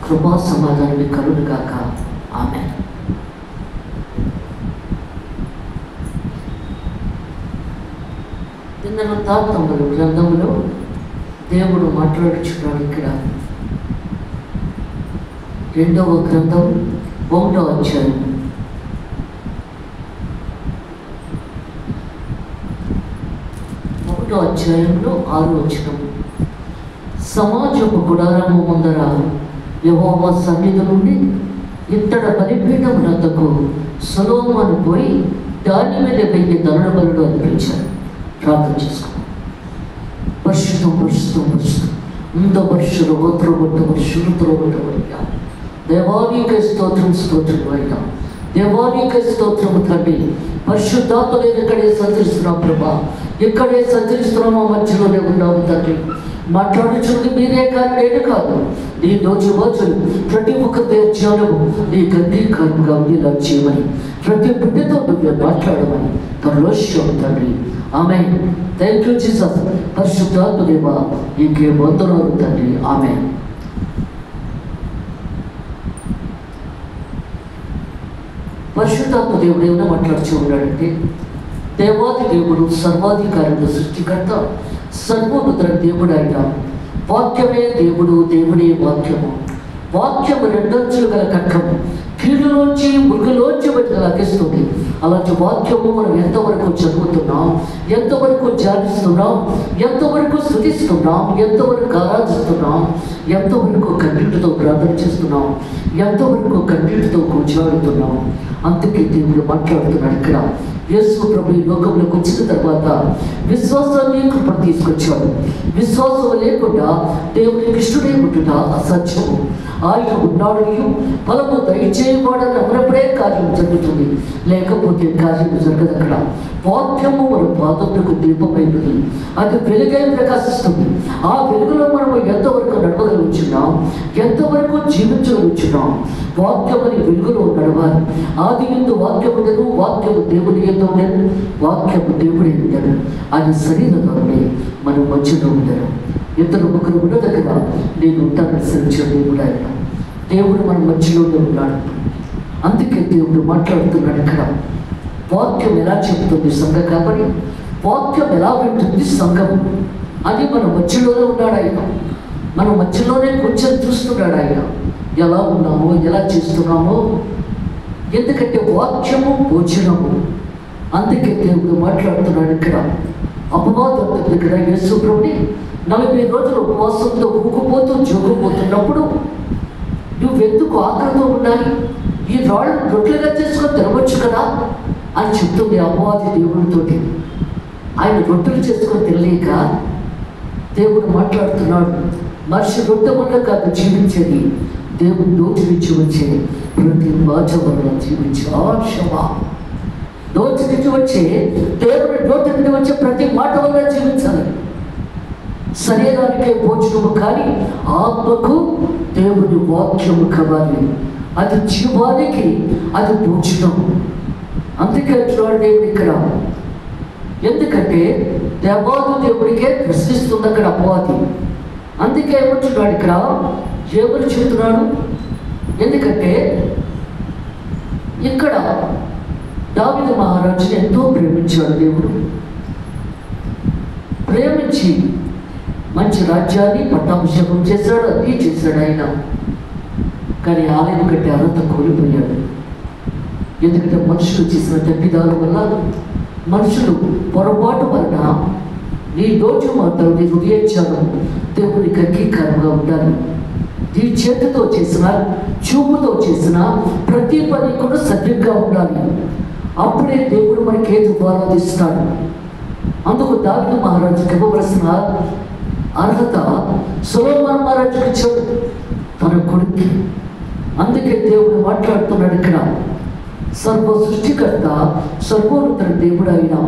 కృపా సమాధానం కలుగుగాక. ఆమేన్. నిన్నంతా తమ్ముడు గ్రంథంలో దేవుడు మాట్లాడుచున్నాడు. ఇక్కడ 2వ గ్రంథం 1వ అధ్యాయం 1వ అధ్యాయంలో 6వ వచనం. సమాజపు గుడారము ముందర యెహోవా సన్నిధి నుండి ఇత్తడి బలిపీఠం వద్దకు సొలొమోను పోయి దాని మీద 1000 దహన బలులు అర్పించారు. ప్రార్థన చేసుకో. పరిశుద్ధం పరిశుద్ధం పరిశుద్ధం ముందు పరిశుద్ధ గోత్రగొట్ట పరిశుద్ధ దేవానికి స్తోత్రం స్తోత్రం అయినా దేవానికి స్తోత్రము తండ్రి. పరిశుద్ధాత్మ ఇక్కడే సంచరిస్తున్నాం ప్రభా, ఇక్కడే సంచరిస్తున్నాము, మధ్యలోనే ఉన్నాము తండ్రి. మాట్లాడుచున్నది మీరే కానీ నేను కాదు. నీ రోజు రోజులు ప్రతి ఒక్క ధ్యానము నీ గంభీరంగా ఉండేలా చేయమని, ప్రతి బిడ్డతో నువ్వు మాట్లాడమని పరలోష్యం తండ్రి. ఆమేన్. Thank you Jesus. పరిశుద్ధాత్మ దేవా నీకే వందనాలు తండ్రి. ఆమేన్. పరిశుద్ధాత్మ దేవుడు ఏమైనా మాట్లాడుతూ ఉన్నాడంటే, దేవాది దేవుడు సర్వాధికారుడు సృష్టికర్త సర్వోన్నత దేవుడు ఆయన. వాక్యమే దేవుడు, దేవుడే వాక్యము. వాక్యము 2 అంచులు గల ఖడ్గము, కీడులోంచి మృగలోంచి బయటకు లాగేస్తుంది. అలాంటి వాక్యము మనం ఎంతవరకు చదువుతున్నాం, ఎంతవరకు ధ్యానిస్తున్నాం, ఎంతవరకు స్తుతిస్తున్నాం, ఎంతవరకు ఆరాధిస్తున్నాం, ఎంతవరకు కన్నీటితో ప్రార్థన చేస్తున్నాం, ఎంతవరకు కన్నీటితో కూర్చోడుతున్నాం. అందుకే దేవుడు మాట్లాడుతున్నాడు ఇక్కడ. యేసు ప్రభు ఈ లోకంలోకి వచ్చిన తర్వాత విశ్వాసాన్ని కృపణ తీసుకొచ్చాడు. విశ్వాసం లేకుండా దేవునికి ఇష్టడే ఉంటుట అసత్యము. ఆయన ఉన్నాడు, ఫలము దయచేయబడని అన్నప్పుడే కార్యం జరుగుతుంది, లేకపోతే కార్యం జరగదు. అక్కడ వాక్యము మన పాదములకు దీపమైనది, అది వెలుగై ప్రకాశిస్తుంది. ఆ వెలుగులో మనము ఎంతవరకు నడవగలుగుతున్నాం, ఎంతవరకు జీవించగలుగుతున్నాం. వాక్యమని వెలుగులో నడవాలి. ఆది యందు వాక్యము ఉండెను, వాక్యము దేవుని యందు ఉండెను, వాక్యము దేవుడే ఉండెను. అది శరీరంలోనే మన మధ్యలో ఉండెను. ఇద్దరు ముగ్గురు ఉన్న దగ్గర నేను ఉంటానని సెలవించిన దేవుడు ఆయన. దేవుడు మన మధ్యలోనే ఉన్నాడు. అందుకే దేవుడు మాట్లాడుతున్నాడు ఇక్కడ. వాక్యం ఎలా చెబుతుంది సంఘం కాబట్టి, వాక్యం ఎలా వింటుంది సంఘం అని మన మధ్యలోనే ఉన్నాడు ఆయన. మన మధ్యలోనే కొంచెం చూస్తున్నాడు ఆయన, ఎలా ఉన్నామో ఎలా చేస్తున్నామో. ఎందుకంటే వాక్యము భోజనము. అందుకే దేవుడు మాట్లాడుతున్నాడు ఇక్కడ. అపవాదం దగ్గర యేసు ప్రభుని 40 రోజులు ఉపవాసంతో ఊగిపోతూ జోగిపోతున్నప్పుడు, నువ్వెందుకు ఆకలితో ఉండాలి, ఈ రాళ్ళు రొట్టెలుగా చేసుకొని తినవచ్చు కదా అని చెప్తుంది అపవాది దేవుడితోటి. ఆయన రొట్టెలు చేసుకొని తినలేక దేవుడు మాట్లాడుతున్నాడు. మనిషి రొట్టె వల్ల కాదు జీవించేది, దేవుడు నోటి నుంచి వచ్చే ప్రతి మాట వల్ల జీవించే ఆశమా. నోటి నుంచి వచ్చే దేవుడి నోటి నుండి వచ్చే ప్రతి మాట వల్ల జీవించాలి. శరీరానికే భోజనము కానీ ఆత్మకు దేవుని వాక్యము కావాలి. అది జీవానికి అది భోజనం. అందుకే అంటున్నాడు దేవుడు ఇక్కడ. ఎందుకంటే దేవాది దేవుడికే ప్రశ్నిస్తుంది అక్కడ అపవాది. అందుకే ఏమంటున్నాడు ఇక్కడ, ఎవరు చెబుతున్నాడు? ఎందుకంటే ఇక్కడ దావీదు మహారాజుని ఎంతో ప్రేమించాడు దేవుడు. ప్రేమించి మంచి రాజ్యాన్ని పట్టాభిషేకం చేశాడు, అది చేశాడు ఆయన. కానీ ఆలయం కట్టే అర్హత కోల్పోయాడు. ఎందుకంటే మనుషులు చేసిన తప్పిదాల వల్ల, మనుషులు పొరపాటు వలన నీ రోజు మాత్రం నీ హృదయించాను దేవునికి అంగీకారంగా ఉండాలి. నీ చేతితో చేసిన, చూపుతో చేసిన ప్రతి పని కూడా సత్యంగా ఉండాలి. అప్పుడే దేవుడు మనకి ఏది ఆరాధిస్తాడు. అందుకు దావీదు మహారాజుకి ఇవ్వవలసిన అర్హత సొలొమోను మహారాజుకి ఇచ్చాడు, తన కొడుకు. అందుకే దేవుడు మాట్లాడుతున్నాడు ఇక్కడ. సర్వ సృష్టికర్త సర్వోన్నత దేవుడు అయినా.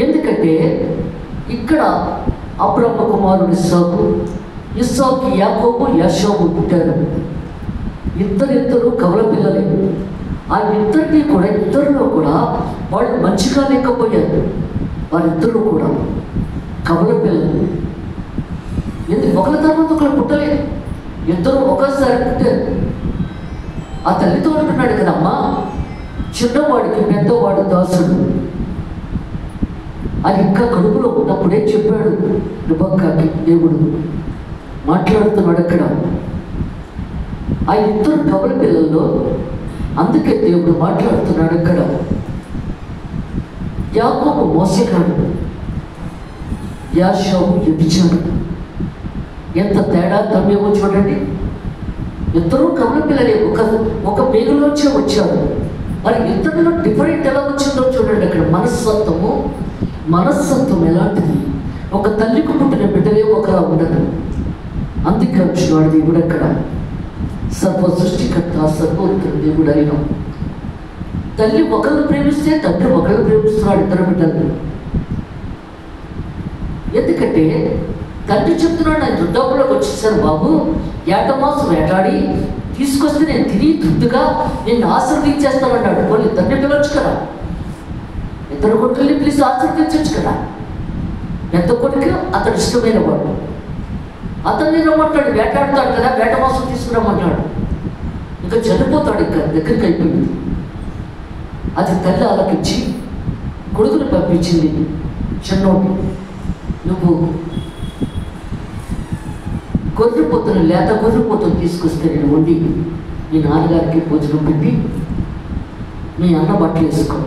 ఎందుకంటే ఇక్కడ అబ్రహాము కుమారుడు ఇస్సాకు, ఇస్సాకు యాకోబు యాషోబు పుట్టారు. ఇద్దరు కవల పిల్లలే. ఆ ఇద్దరిలో కూడా వాళ్ళు మంచిగా లేకపోయారు. వారిద్దరూ కూడా కవల పిల్లలు. ఎందుకు ఒకరి తర్వాత ఒకరు పుట్టలేదు. ఇద్దరు ఒకసారి పుట్టారు. ఆ తల్లితో అంటున్నాడు కదమ్మా, చిన్నవాడికి పెద్దవాడు దాసుడు అది ఇంకా కడుపులో ఉన్నప్పుడే చెప్పాడు రిబెక్కాకి. దేవుడు మాట్లాడుతున్నాడు అక్కడ ఆ ఇద్దరు కవల పిల్లల్లో. అందుకే దేవుడు మాట్లాడుతున్నాడు అక్కడ. యాకోబు మోసగాడు, యాషోబు వ్యభిచారుడు. ఎంత తేడా తమ్మేమో చూడండి. ఇద్దరు కవల పిల్లలే, ఒక పేగులోంచే వచ్చారు. మరి ఇద్దరిలో డిఫరెంట్ ఎలా వచ్చిందో చూడండి అక్కడ. మనస్తత్వం ఎలాంటిది? ఒక తల్లికి పుట్టిన బిడ్డలే ఒకలా ఉండదు. అందుకే వచ్చినాడు దేవుడు అక్కడ. సర్వ సృష్టికర్త సర్వోత్తర దేవుడు అయిన తల్లి ఒకరిని ప్రేమిస్తే తండ్రి ఒకరిని ప్రేమిస్తున్నాడు ఇద్దరు బిడ్డలు. ఎందుకంటే తండ్రి చెప్తున్నాడు, నేను వృద్ధాపులోకి వచ్చేసాను బాబు, ఏటమాసం వేటాడి తీసుకొస్తే నేను తిని తృప్తిగా నేను ఆశీర్వదించేస్తానన్నాడు. వాళ్ళు ఇద్దరిని పిలవచ్చు కదా, ఇద్దరు కొడుకుల్ని పిలిచి ఆశీర్వదించవచ్చు కదా. పెద్ద కొడుకు అతడు ఇష్టమైన వాడు, అతన్ని రమ్మంటాడు, వేటాడుతాడు కదా, వేట మాసం తీసుకురమ్మంటాడు. ఇంకా చనిపోతాడు, ఇంకా దగ్గరికి అయిపోయింది. అది తల్లి ఆలకించి కొడుకుని పంపించింది. చిన్నోడు, నువ్వు గొర్రెపోతును, లేత గొర్రెపోతును తీసుకొస్తే నేను వండి మీ నాన్నగారికి భోజనం పెట్టి మీ అన్న బట్టలు వేసుకో.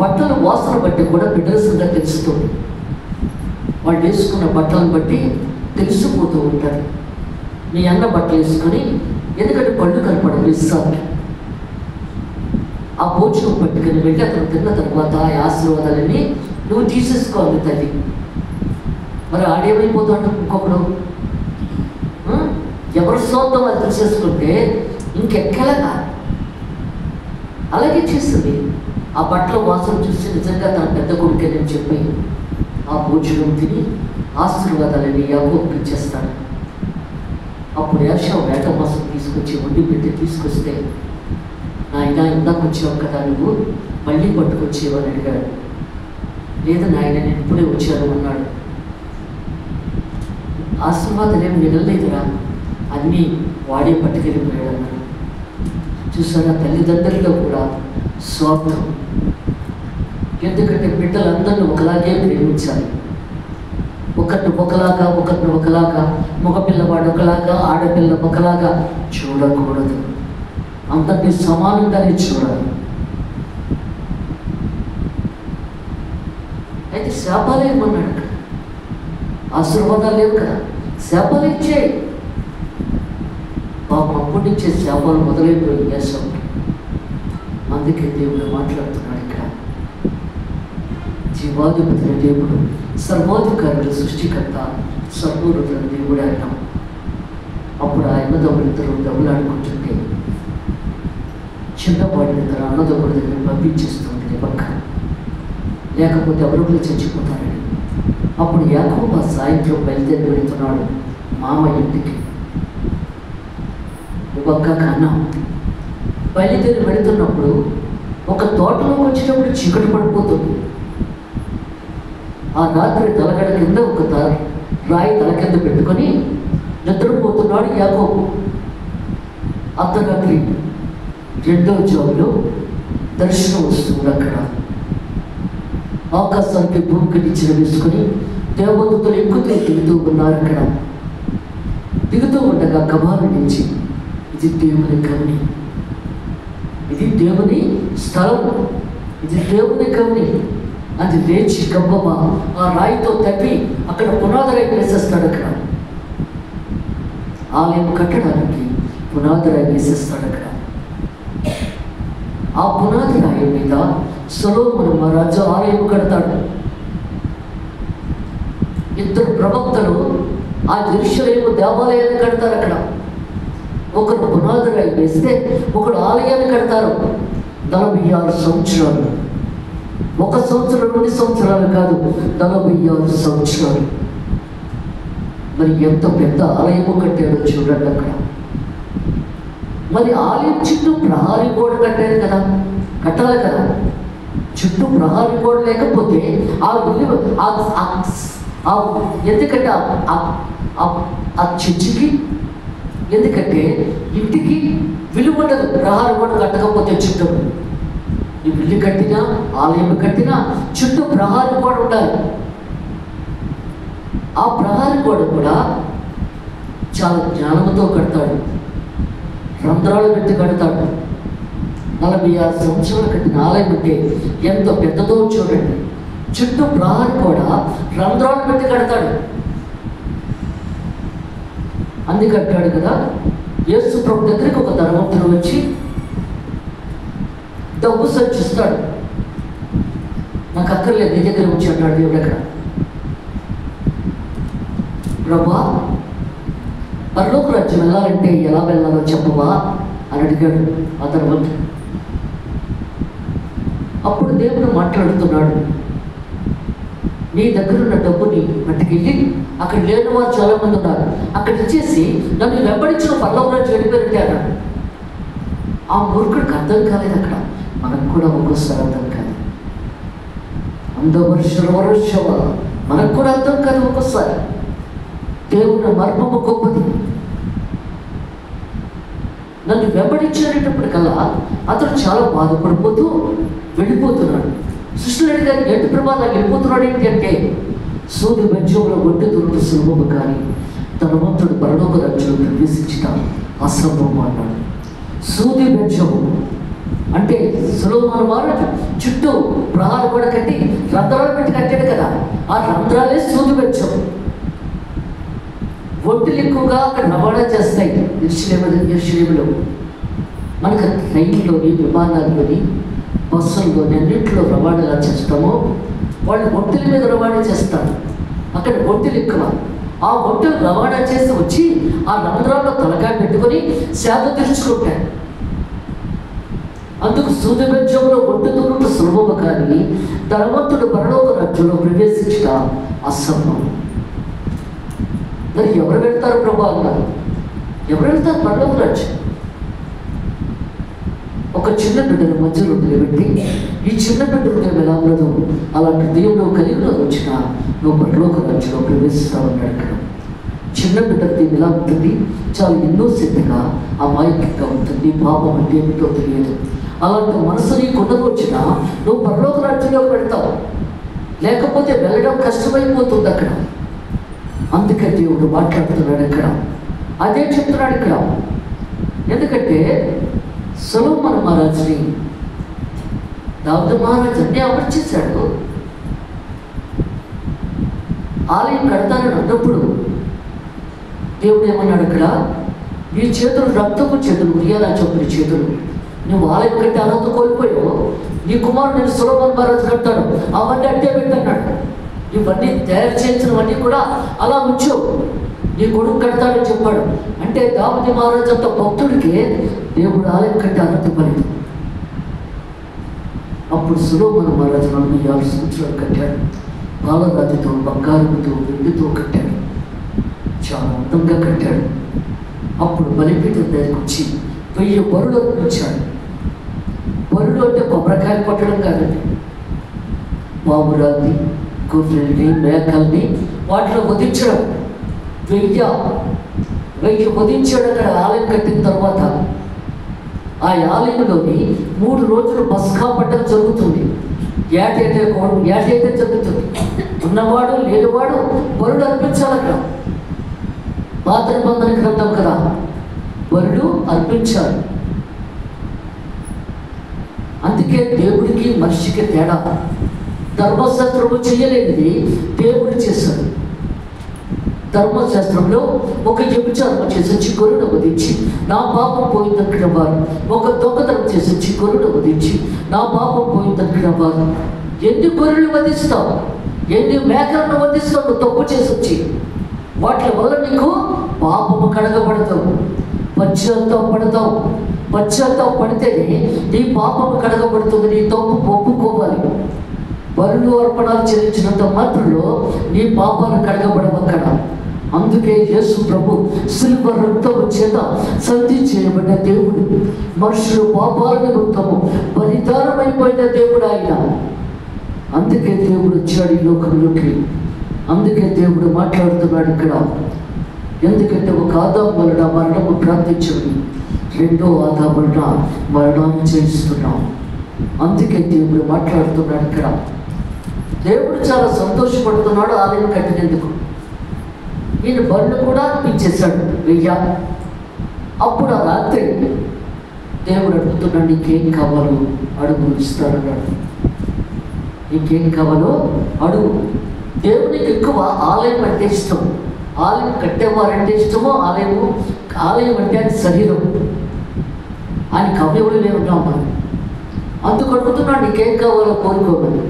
బట్టలు వాసన బట్టి కూడా బిడ్డలసంగా తెలుస్తుంది. వాళ్ళు వేసుకున్న బట్టలను బట్టి తెలిసిపోతూ ఉంటారు. మీ అన్న బట్టలు వేసుకొని, ఎందుకంటే పళ్ళు కనపడదు ఇస్తాను. ఆ భోజనం పట్టుకుని వెళ్ళి అతను తిన్న తర్వాత ఆ ఆశీర్వాదాలని నువ్వు తీసేసుకోవాలి తల్లి. మరి ఆడేమైపోతాడు? ఇంకొకడు ఎవరి సొంతం అది తీసేసుకుంటే ఇంకెక్కలగా అలాగే చేస్తుంది. ఆ బట్టల వాసన చూసి నిజంగా తన పెద్ద కొడుకేనని చెప్పి ఆ భోజనం తిని ఆశీర్వాదాలని యాకోబుకి ఇచ్చేస్తాడు. అప్పుడు యాషోబు వేట మాసం తీసుకొచ్చి వండి పెట్టి తీసుకొస్తే, నాయన ఇందాక వచ్చావు కదా నువ్వు, మళ్ళీ పట్టుకొచ్చేవని అడిగాడు. లేదా నాయన నేను ఇప్పుడే వచ్చాను అన్నాడు. ఆశీర్వాదాలు ఏమి మిగలలేదురా, అన్నీ వాడే పట్టుకెళ్ళిపోయాడు అన్నాడు. చూసారా, తల్లిదండ్రుల్లో కూడా స్వార్థం. ఎందుకంటే బిడ్డలందరినీ ఒకలాగే ప్రేమించాలి. ఒకరిని ఒకలాగా, మగపిల్లవాడు ఒకలాగా, ఆడపిల్ల ఒకలాగా చూడకూడదు. అందరినీ సమానంగానే చూడాలి. అయితే శాపాలు ఏమన్నాడు అక్కడ? ఆశీర్వాదాలు లేవు కదా, శాపాలు ఇచ్చాయి. పాపం అప్పటి నుంచే శాపాలు మొదలైపోయి వేసాం. అందుకే దేవుడు మాట్లాడుతున్నాడు ఇక్కడ. జీవాధిపతుల దేవుడు, సర్వాధికారుల సృష్టికర్త, సర్వోన్నతుల దేవుడు ఆయన. అప్పుడు ఆ అన్నదమ్ములిద్దరూ దెబ్బలాడుకుంటుంటే చిన్నవాడిని తన అన్నదమ్ముడి దగ్గర పంపించేస్తుంది రిబెక్కా. లేకపోతే ఎవరు చచ్చిపోతారని. అప్పుడు యాకోబు ఆ సాయంత్రం బయలుదేరి వెళుతున్నాడు మామ ఇంటికి. రిబెక్కాకి అన్నం బయలుదేరి వెళుతున్నప్పుడు ఒక తోటలోకి వచ్చినప్పుడు చీకటి పడిపోతుంది. ఆ రాత్రి తలగడ కింద ఒక రాయి తల కింద పెట్టుకొని నిద్రపోతున్నాడు యాకోబు. అర్ధరాత్రి 2వ జాములో దర్శనం వస్తుంది. అక్కడ ఆకాశానికి భూమికి నిచ్చెన వేసుకొని దేవదూతలు ఎక్కుతూ దిగుతూ ఉన్నారు. అక్కడ దిగుతూ ఉండగా కమాను నుంచి, ఇది దేవుని గమని, ఇది దేవుని స్థలం, ఇది దేవుని గమని. అది లేచి గబ్బమ్మ ఆ రాయితో తప్పి అక్కడ పునాదిరాయి వేసేస్తాడు. అక్కడ ఆలయం కట్టడానికి పునాదిరాయి వేసేస్తాడు. అక్కడ ఆ పునాది రాయి మీద సొలొమోను మహారాజు ఆలయం కడతాడు. ఇద్దరు ప్రవక్తలు ఆ యెరూషలేము దేవాలయాన్ని కడతారు. అక్కడ ఒకరు పునాది రాయి వేస్తే ఒకడు ఆలయాన్ని కడతారు. 46 సంవత్సరాలు, 1 సంవత్సరం 2 సంవత్సరాలు కాదు, 46 సంవత్సరాలు. మరి ఎంత పెద్ద ఆలయము కట్టాడో చూడండి అక్కడ. మరి ఆలయం చుట్టూ ప్రహారీ గోడ కట్టారు కదా, కట్టాలి కదా. చుట్టూ ప్రహారీ గోడ లేకపోతే ఎందుకంటే ఆ చర్చికి ఎందుకంటే ఇంటికి విలువ ఉండదు, ప్రహారం కూడా కట్టకపోతే చుట్టూ. నువ్వు ఇల్లు కట్టినా, ఆలయం కట్టినా చుట్టూ ప్రహారం కూడా ఉండాలి. ఆ ప్రహారం కూడా చాలా జ్ఞానంతో కడతాడు, రంధ్రాలు పెట్టి కడతాడు. 46 సంవత్సరాలు కట్టిన ఆలయం అంటే ఎంత పెద్దదో చూడండి. చుట్టూ ప్రహారం కూడా రంధ్రాలు పెట్టి కడతాడు. అందుకంటాడు కదా, యేసు ప్రభు దగ్గరికి ఒక ధనవంతుడు వచ్చి డబ్బు సర్చిస్తాడు. నాకు అక్కర్లేదు, నీ దగ్గర వచ్చి అన్నాడు దేవుడు. అక్కడ ప్రభా, పరలోక రాజ్యం వెళ్ళాలంటే ఎలా వెళ్ళాలో చెప్పవా అని అడిగాడు ఆ ధనవంతుడు. అప్పుడు దేవుడు మాట్లాడుతున్నాడు, నీ దగ్గర ఉన్న డబ్బుని పట్టుకెళ్ళి, అక్కడ లేని వారు చాలా మంది ఉన్నారు, అక్కడ ఇచ్చేసి నన్ను వెంబడించిన పరలోక రాజ్యం వెళ్ళిపోయినట్టే అన్నాడు. ఆ మూర్ఖుడికి అర్థం కాలేదు. అక్కడ మనకు కూడా ఒక్కోసారి అర్థం కాదు. అందవర్షవ మనకు కూడా అర్థం కాదు ఒక్కోసారి. దేవుని మర్మము గొప్పది. నన్ను వెంబడించేటప్పటికల్లా అతను చాలా బాధపడిపోతూ వెళ్ళిపోతున్నాడు. సృష్టిని గారి ఎంటు ప్రభావం వెళ్ళిపోతున్నాడు. ఏంటి అంటే సూర్య మధ్యంలో ఒడ్డు దొరుకు సులభము కానీ ధనవంతుడు పరలోక రాజ్యంలో ప్రవేశించడం అసంభవం అన్నాడు. సూర్య మధ్యము అంటే సులభమైన మహారాజు చుట్టూ ప్రహారం కూడా కట్టి రంధ్రాలు పెట్టి కట్టాడు కదా, ఆ రంధ్రాలే సూర్య మధ్యం. ఒడ్డులు ఎక్కువగా అక్కడ రవాణా చేస్తాయి. ఎరుషలేములో మనకు రైల్లోని, విమానాల్లోని, బస్సుల్లోని అన్నింటిలో రవాణా ఎలా చేస్తామో వాళ్ళు ఒడ్డుల మీద రవాణా చేస్తారు. అక్కడ ఒడ్డులు ఎక్కువ. ఆ ఒడ్డులు రవాణా చేసి వచ్చి ఆ రంధ్రాల్లో తలకాయ పెట్టుకొని సేద తీర్చుకుంటారు. అందుకు సూర్యమధ్యంలో ఒడ్డు దూరుట సులభము కానీ ధనవంతుడు పరలోక రాజ్యంలో ప్రవేశించడం అసంభవం. మరి ఎవరు వెళ్తారు ప్రభు అన్నారు? ఎవరు వెళ్తారు పరలోక రాజ్యం? ఒక చిన్న బిడ్డను మధ్యలో నిలబెట్టి, ఈ చిన్న బిడ్డ హృదయం ఎలా ఉన్నదో అలాంటి హృదయం నువ్వు కలిగిన వచ్చినా నువ్వు పరలోక రాజ్యంలో ప్రవేశిస్తావు అన్నాడు. ఇక్కడ చిన్న బిడ్డ హృదయం ఎలా ఉంటుంది? చాలా ఇన్నోసెంట్గా, అమాయకంగా ఉంటుంది. పాపం అంటే ఏమిటో తెలియదు. అలాంటి మనసు నీకు ఉండదు వచ్చినా నువ్వు పరలోక రాజ్యంలోకి వెళ్తావు. లేకపోతే వెళ్ళడం కష్టమైపోతుంది అక్కడ. అందుకే దేవుడు మాట్లాడుతున్నాడు ఇక్కడ. అదే చెప్తున్నాడు ఇక్కడ. ఎందుకంటే సొలొమోను మహారాజుని దావీదు మహారాజు అన్నీ అమర్చేశాడు. ఆలయం కడతానని అన్నప్పుడు దేవుడు ఏమన్నాడు ఇక్కడ, నీ చేతులు రక్తపు చేతులు, ఉరియాలా చొప్పుని చేతులు, నువ్వు ఆలయం కట్టి అర్హత కోల్పోయావు, నీ కుమారుడు నేను సొలొమోను మహారాజు కడతాడు, అవన్నీ అట్టే పెట్టన్నాడు. ఇవన్నీ తయారు చేసినవన్నీ కూడా అలా ఉంచు, నీ కొడుకు కడతాడని చెప్పాడు. అంటే దావీదు మహారాజు అంత భక్తుడికి దేవుడు ఆలయం కట్టి అర్హత పడేది. అప్పుడు సొలొమోను మహారాజు 46 సంవత్సరాలు కట్టాడు. పాలరాతితో, బంగారంతో, వెండితో కట్టాడు. చాలా అందంగా కట్టాడు. అప్పుడు బలిపీఠం దగ్గరికి వచ్చి 1000 బరులు అర్పించాడు. బరులు అంటే కొబ్బరికాయలు కొట్టడం కాదండి. పావురాల్ని, గొర్రెల్ని, మేకల్ని వాటిలో వధించడం. 1000 వధించాడు అక్కడ ఆలయం కట్టిన తర్వాత. ఆ ఆలయంలోని 3 రోజులు పస్కా పండుగ జరుగుతుంది. ఏటైతే జరుగుతుంది. ఉన్నవాడు లేనివాడు బరుడు అర్పించాలి అక్కడ. పాత నిబంధన గ్రంథం కదా, బరుడు అర్పించాలి. అందుకే దేవుడికి మనిషికి తేడా. ధర్మశాస్త్రము చేయలేనిది దేవుడు చేశాడు. ధర్మశాస్త్రంలో ఒక వ్యభిచారం చేసి గొర్రెను వధించి నా పాపం పోయిందనుకున్న వారు, ఒక దొంగతనం చేసి గొర్రెను వధించి నా పాపం పోయిందనుకున్న వారు, ఎన్ని గొర్రెలు వధిస్తావు, ఎన్ని మేకలను వధిస్తావు నువ్వు తప్పు చేసి వచ్చి, వాటి వల్ల నీకు పాపము కడగబడతావు, పశ్చాత్తాపడతావు. పడితేనే నీ పాపము కడగబడుతుంది. నీ తప్పు ఒప్పుకోవాలి. బలులు అర్పణాలు చెల్లించినంత మాత్రంలో నీ పాపాలు కడగబడవక్కడ. అందుకే యేసు ప్రభు శిలువ రక్తము చేత సంధి చేయబడిన దేవుడు, మనుషులు పాపాల నిమిత్తము బలిదానమైపోయిన దేవుడు ఆయన. అందుకే దేవుడు వచ్చాడు ఈ లోకంలోకి. అందుకే దేవుడు మాట్లాడుతున్నాడు ఇక్కడ. ఎందుకంటే ఒక ఆదాము వలన మరణము ప్రార్థించింది, రెండో ఆదాము వలన మరణాన్ని చేయిస్తున్నాం. అందుకే దేవుడు మాట్లాడుతున్నాడు ఇక్కడ. దేవుడు చాలా సంతోషపడుతున్నాడు ఆలయం కట్టినందుకు. ఈయన బరులు కూడా అర్పించేశాడు 1000. అప్పుడు ఆ రాత్రి దేవుడు అడుగుతున్నాడు, నీకేం కావాలో అడుగు, ఇస్తానన్నాడు. నీకేం కావాలో అడుగు. దేవునికి ఎక్కువ ఆలయం అంటే ఇష్టం. ఆలయం కట్టేవారంటే ఇష్టమో, ఆలయం అంటే అది శరీరం. ఆయనకి అవయవులు ఉన్నాం మనం. అందుకు అడుగుతున్నాడు, నీకేం కావాలో కోరుకోమని.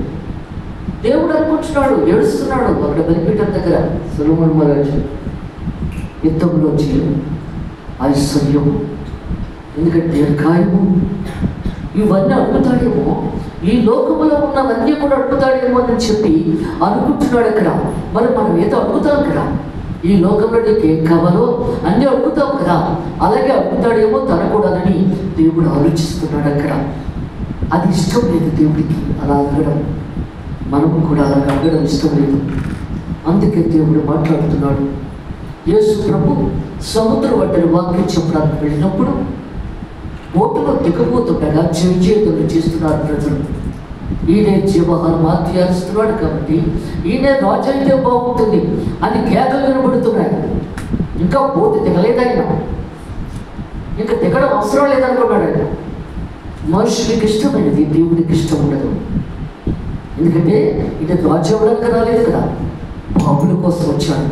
దేవుడు అనుకుంటున్నాడు, ఏడుస్తున్నాడు. అక్కడ బలిపీఠం దగ్గర సొలొమోను మహారాజు యుద్ధంలో జయం, ఐశ్వర్యం, ఎందుకంటే దీర్ఘాయువు, ఇవన్నీ అడుగుతాడేమో, ఈ లోకములో ఉన్నవన్నీ కూడా అడుగుతాడేమో అని చెప్పి అనుకుంటున్నాడు అక్కడ. మరి మనం ఏదో అడుగుతాం కదా, ఈ లోకంలో నీకు ఏం కావాలో అన్నీ అడుగుతాం కదా, అలాగే అడుగుతాడేమో తనకూడదని దేవుడు ఆలోచిస్తున్నాడు అక్కడ. అది ఇష్టం లేదు దేవుడికి అలా అడగడం. మనము కూడా అలా అడగడం ఇష్టం లేదు. అందుకే దేవుడు మాట్లాడుతున్నాడు. యేసు ప్రభు సముద్రం వంటి వాక్యం చెప్పడానికి వెళ్ళినప్పుడు ఓటులో దిగబోతుండగా చేతులు చేస్తున్నారు ప్రజలు. ఈయనే జీవహారం ఆత్యారుస్తున్నాడు కాబట్టి ఈయనే రాజు అయితే బాగుంటుంది అని కేకలు వినబడుతున్నాయి. ఇంకా పోటు దిగలేదైనా, ఇంకా దిగడం అవసరం లేదనుకున్నాడు ఆయన. మనుషులకి ఇష్టమైనది దేవుడికి ఇష్టం ఉండదు. ఎందుకంటే ఇది రాజు అవ్వడానికి రాలేదు కదా, బాబుల కోసం వచ్చాడు.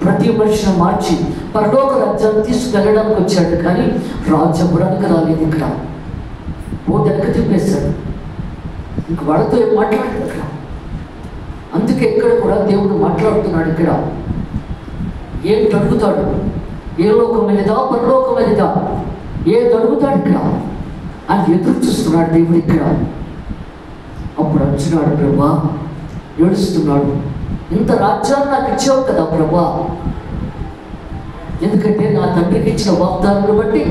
ప్రతి మనిషిని మార్చి పరలోక రాజ్యాన్ని తీసుకెళ్ళడానికి వచ్చాడు, కానీ రాజు అవ్వడానికి రాలేదు. ఇక్కడ ఓటు వెనక తిప్పేశాడు. ఇంక వాళ్ళతో ఏం మాట్లాడలేదు అక్కడ. అందుకే ఇక్కడ కూడా దేవుడు మాట్లాడుతున్నాడు. ఇక్కడ ఏమిటి అడుగుతాడు? ఏ లోకమైనదా పరలోకమైనదా, ఏది అడుగుతాడు ఇక్కడ అని ఎదురు చూస్తున్నాడు దేవుడు ఇక్కడ. అప్పుడు వచ్చినాడు ప్రభా, ఏడుస్తున్నాడు. ఇంత రాజ్యాన్ని నాకు ఇచ్చావు కదా ప్రభా, ఎందుకంటే నా తండ్రికి ఇచ్చిన వాగ్దానాన్ని బట్టి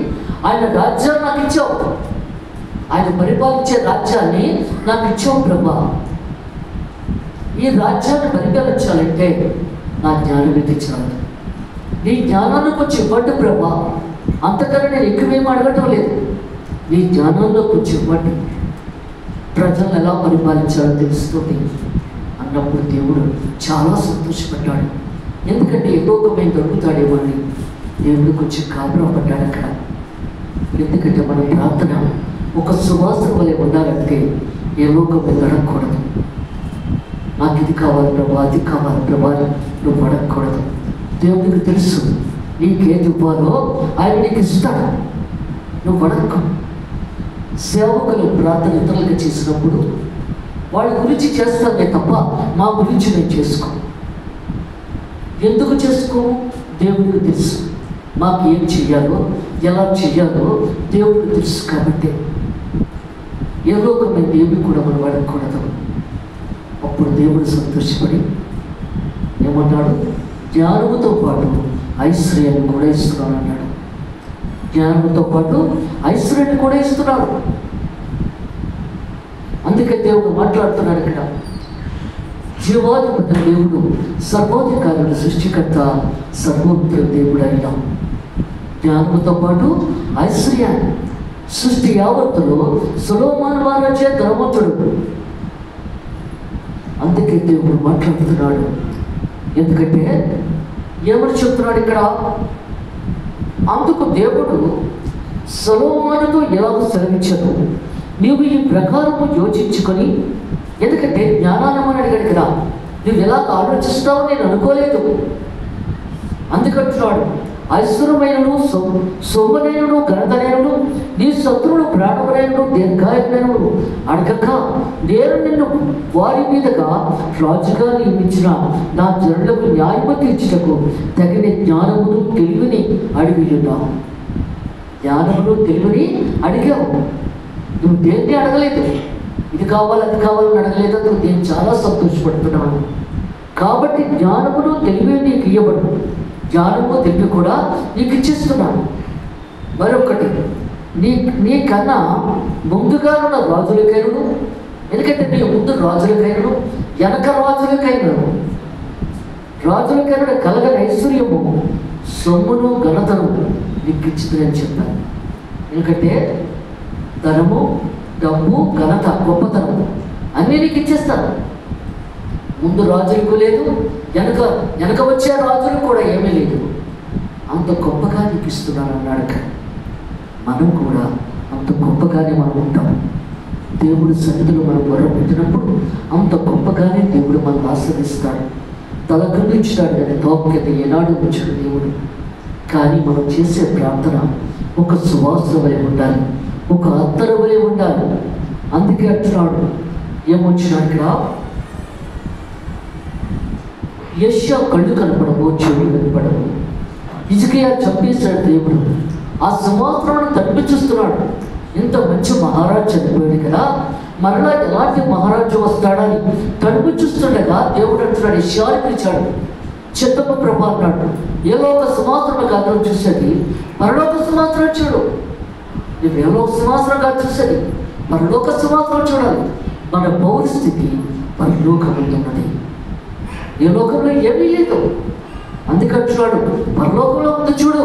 ఆయన రాజ్యాన్ని నాకు ఇచ్చావు, ఆయన పరిపాలించే రాజ్యాన్ని నాకు ఇచ్చావు ప్రభా. ఈ రాజ్యాన్ని పరిపాలించాలంటే నా జ్ఞానం ఎదించాలి. నీ జ్ఞానాన్ని కొంచెం ఇవ్వండి ప్రభా, అంతకన్నా నేను ఎక్కువేం అడగటం లేదు. నీ జ్ఞానంలో కొంచెం ఇవ్వండి, ప్రజలను ఎలా పరిపాలించాలో తెలుస్తుంది అన్నప్పుడు దేవుడు చాలా సంతోషపడ్డాడు. ఎందుకంటే ఏ లోకమైన దొరుకుతాడేమో అని దేవుడు కొంచెం కాబరా పడ్డాడు అక్కడ. ఎందుకంటే మన ప్రార్థన ఒక సువాసన వలె ఉండాలంటే ఏ లోకమైన అడగకూడదు. నాకు ఇది కావాలి ప్రభా, అది కావాలి ప్రభా నువ్వు అడగకూడదు. దేవుడికి తెలుసు నీకేది ఇవ్వాలో ఆయన నీకు ఇస్తాడు, నువ్వు అడగకు. సేవకులు ప్రార్థన ఇతరులకు చేసినప్పుడు వాళ్ళ గురించి చేస్తానే తప్ప మా గురించి నేను చేసుకో. ఎందుకు చేసుకోము? దేవుడికి తెలుసు మాకు ఏం చెయ్యాలో ఎలా చెయ్యాలో దేవుడికి తెలుసు. కాబట్టి ఏ లోకమైన ఏమి కూడా మనం అడగకూడదు. అప్పుడు దేవుడు సంతోషపడి ఏమన్నాడు? జ్ఞానముతో పాటు ఐశ్వర్యాన్ని కూడా ఇస్తున్నాను అన్నాడు. జ్ఞానంతో పాటు ఐశ్వర్యాన్ని కూడా ఇస్తున్నాడు. అందుకే దేవుడు మాట్లాడుతున్నాడు ఇక్కడ. జీవాధిపతి దేవుడు, సర్వాధికారుల సృష్టికర్త, సర్వోత్తర దేవుడు అయినా జ్ఞానంతో పాటు ఐశ్వర్యాన్ని సృష్టి యావత్తులో సొలొమోను మహారాజే ధనవంతుడు. అందుకే దేవుడు మాట్లాడుతున్నాడు. ఎందుకంటే ఎవరు చెప్తున్నాడు ఇక్కడ? అందుకు దేవుడు సొలొమోనుతో ఎలాగో సెలవిచ్చాడు, నీవు ఈ ప్రకారము యోచించుకొని, ఎందుకంటే జ్ఞానాన్ని అడిగాడు కదా, నువ్వు ఎలా ఆలోచిస్తావో నేను అనుకోలేదు. అందుకంటున్నాడు, ఐశ్వర్యమైనను సొమ్మనైనను ఘనతనైనను నీ శత్రువులు ప్రాణములైనను దీర్ఘాయునైనను అడగక నేను నిన్ను వారి మీదగా రాజుగా నియమించిన నా జనులకు న్యాయము తీర్చుటకు తగిన జ్ఞానమును తెలివిని అడిగి ఉన్నావు. జ్ఞానమును తెలివిని అడిగావు. నువ్వు దేన్ని అడగలేదు, ఇది కావాలి అది కావాలని అడగలేదు. నువ్వు నేను చాలా సంతోషపడుతున్నాను. కాబట్టి జ్ఞానమును తెలివి నీకు ఇవ్వబడు, జ్ఞానము తెలివి కూడా నీకు ఇచ్చిస్తున్నాను. మరొకటి, నీకన్నా ముందుగా ఉన్న రాజులకైనను, ఎందుకంటే నీ ముందు రాజులకైనను వెనక రాజులకైనను కలగని ఐశ్వర్యము సొమ్మును ఘనతను నీకు ఇచ్చిందని చెప్పాను. ఎందుకంటే ధనము, డబ్బు, ఘనత, గొప్పతనం అన్నీ నీకు ఇచ్చేస్తాను. ముందు రాజులకు లేదు, వెనక వచ్చే రాజులకు కూడా ఏమీ లేదు. అంత గొప్పగా నీకు ఇస్తున్నాను అన్నాడు. కానీ మనం కూడా అంత గొప్పగానే మనం ఉంటాం. దేవుడి సన్నిధిలో మనం మొరపెట్టినప్పుడు అంత గొప్పగానే దేవుడు మనల్ని ఆశ్రయిస్తాడు. తలకందించాడు కానీ తోపకత ఏనాడు ఉంచాడు దేవుడు. కానీ మనం చేసే ప్రార్థన ఒక సువాసన వలె ఉండాలి, ఒక అత్తర వలె ఉండాలి. అందుకే అంటున్నాడు, ఏమొచ్చినాడు ఇక్కడ, యెషయా కళ్ళు కనపడవు, చెవులు కనపడవు. హిజ్కియా చంపేశాడు దేవుడు. ఆ సింహాసనాన్ని తప్పి చూస్తున్నాడు. ఇంత మంచి మహారాజు చనిపోయాడు కదా, మరలా ఎలాంటి మహారాజు వస్తాడని తడుపు చూస్తుండగా దేవుడు అంటున్నాడు, యెషయాని పిలిచాడు. చిత్తమ్మ ప్రభ అన్నాడు, ఏలోక సింహాసనం కాదు చూసేది, పరలోక సింహాసనం చూడు. నువ్వు ఏలోక సింహాసనం కాదు చూసేది, పరలోక సింహాసనం చూడాలి. మన పౌరస్థితి పరలోకమున్నది, ఏ లోకంలో ఏమీ లేదు. అందుకంటున్నాడు, పరలోకంలో ఉంది చూడు.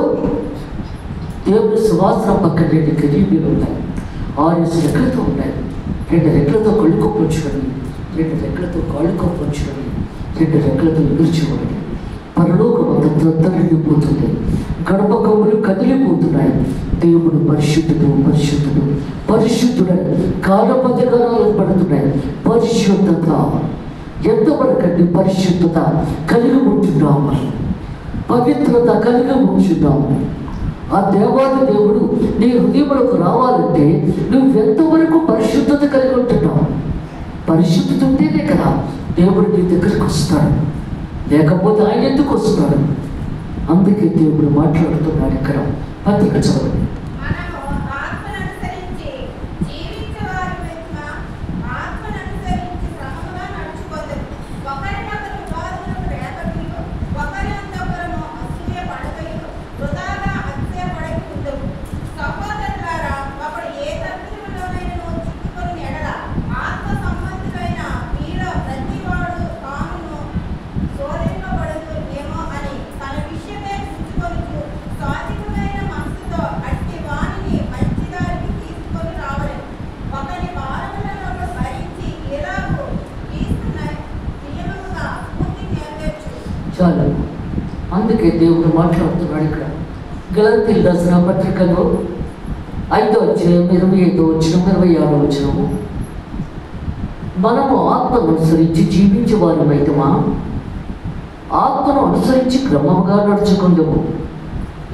దేవుని సింహాసనం పక్కన 2 కెరూబీలు ఉన్నాయి, 6 రెక్కలతో ఉన్నాయి. 2 రెక్కలతో కళ్ళు కొప్పుంచుకొని, 2 రెక్కలతో కాళ్ళు కొప్పుంచుకొని, 2 రెక్కలతో ఎగుర్చుకొని పరలోకం అంతా నిండిపోతుంది. గడప కవులు కదిలిపోతున్నాయి. దేవుడు పరిశుద్ధుడు, పరిశుద్ధుడు, పరిశుద్ధుడని కాలపథకాలు పడుతున్నాయి. పరిశుద్ధత ఎంతవరకండి? పరిశుద్ధత కలిగి ఉంటున్నాము, పవిత్రత కలిగి ఉంటున్నాము. ఆ దేవాది దేవుడు నీ హృదయంలోకి రావాలంటే నువ్వెంతవరకు పరిశుద్ధత కలిగి ఉంటున్నావు? పరిశుద్ధత ఉంటేనే కదా దేవుడు నీ దగ్గరికి వస్తాడు, లేకపోతే ఆయన ఎందుకు వస్తున్నాడు? అందుకే దేవుడు మాట్లాడుతున్నాడు. ఇక్కడ పత్రిక చదవండి. చాలు. అందుకే దేవుడు మాట్లాడుతున్నాడు ఇక్కడ. గలతీయులకు రాసిన పత్రికలో 5వ అధ్యాయం 25వ వచనం 26వ వచనము, మనము ఆత్మను అనుసరించి జీవించే వారమైతమా, ఆత్మను అనుసరించి క్రమముగా నడుచుకుందాము.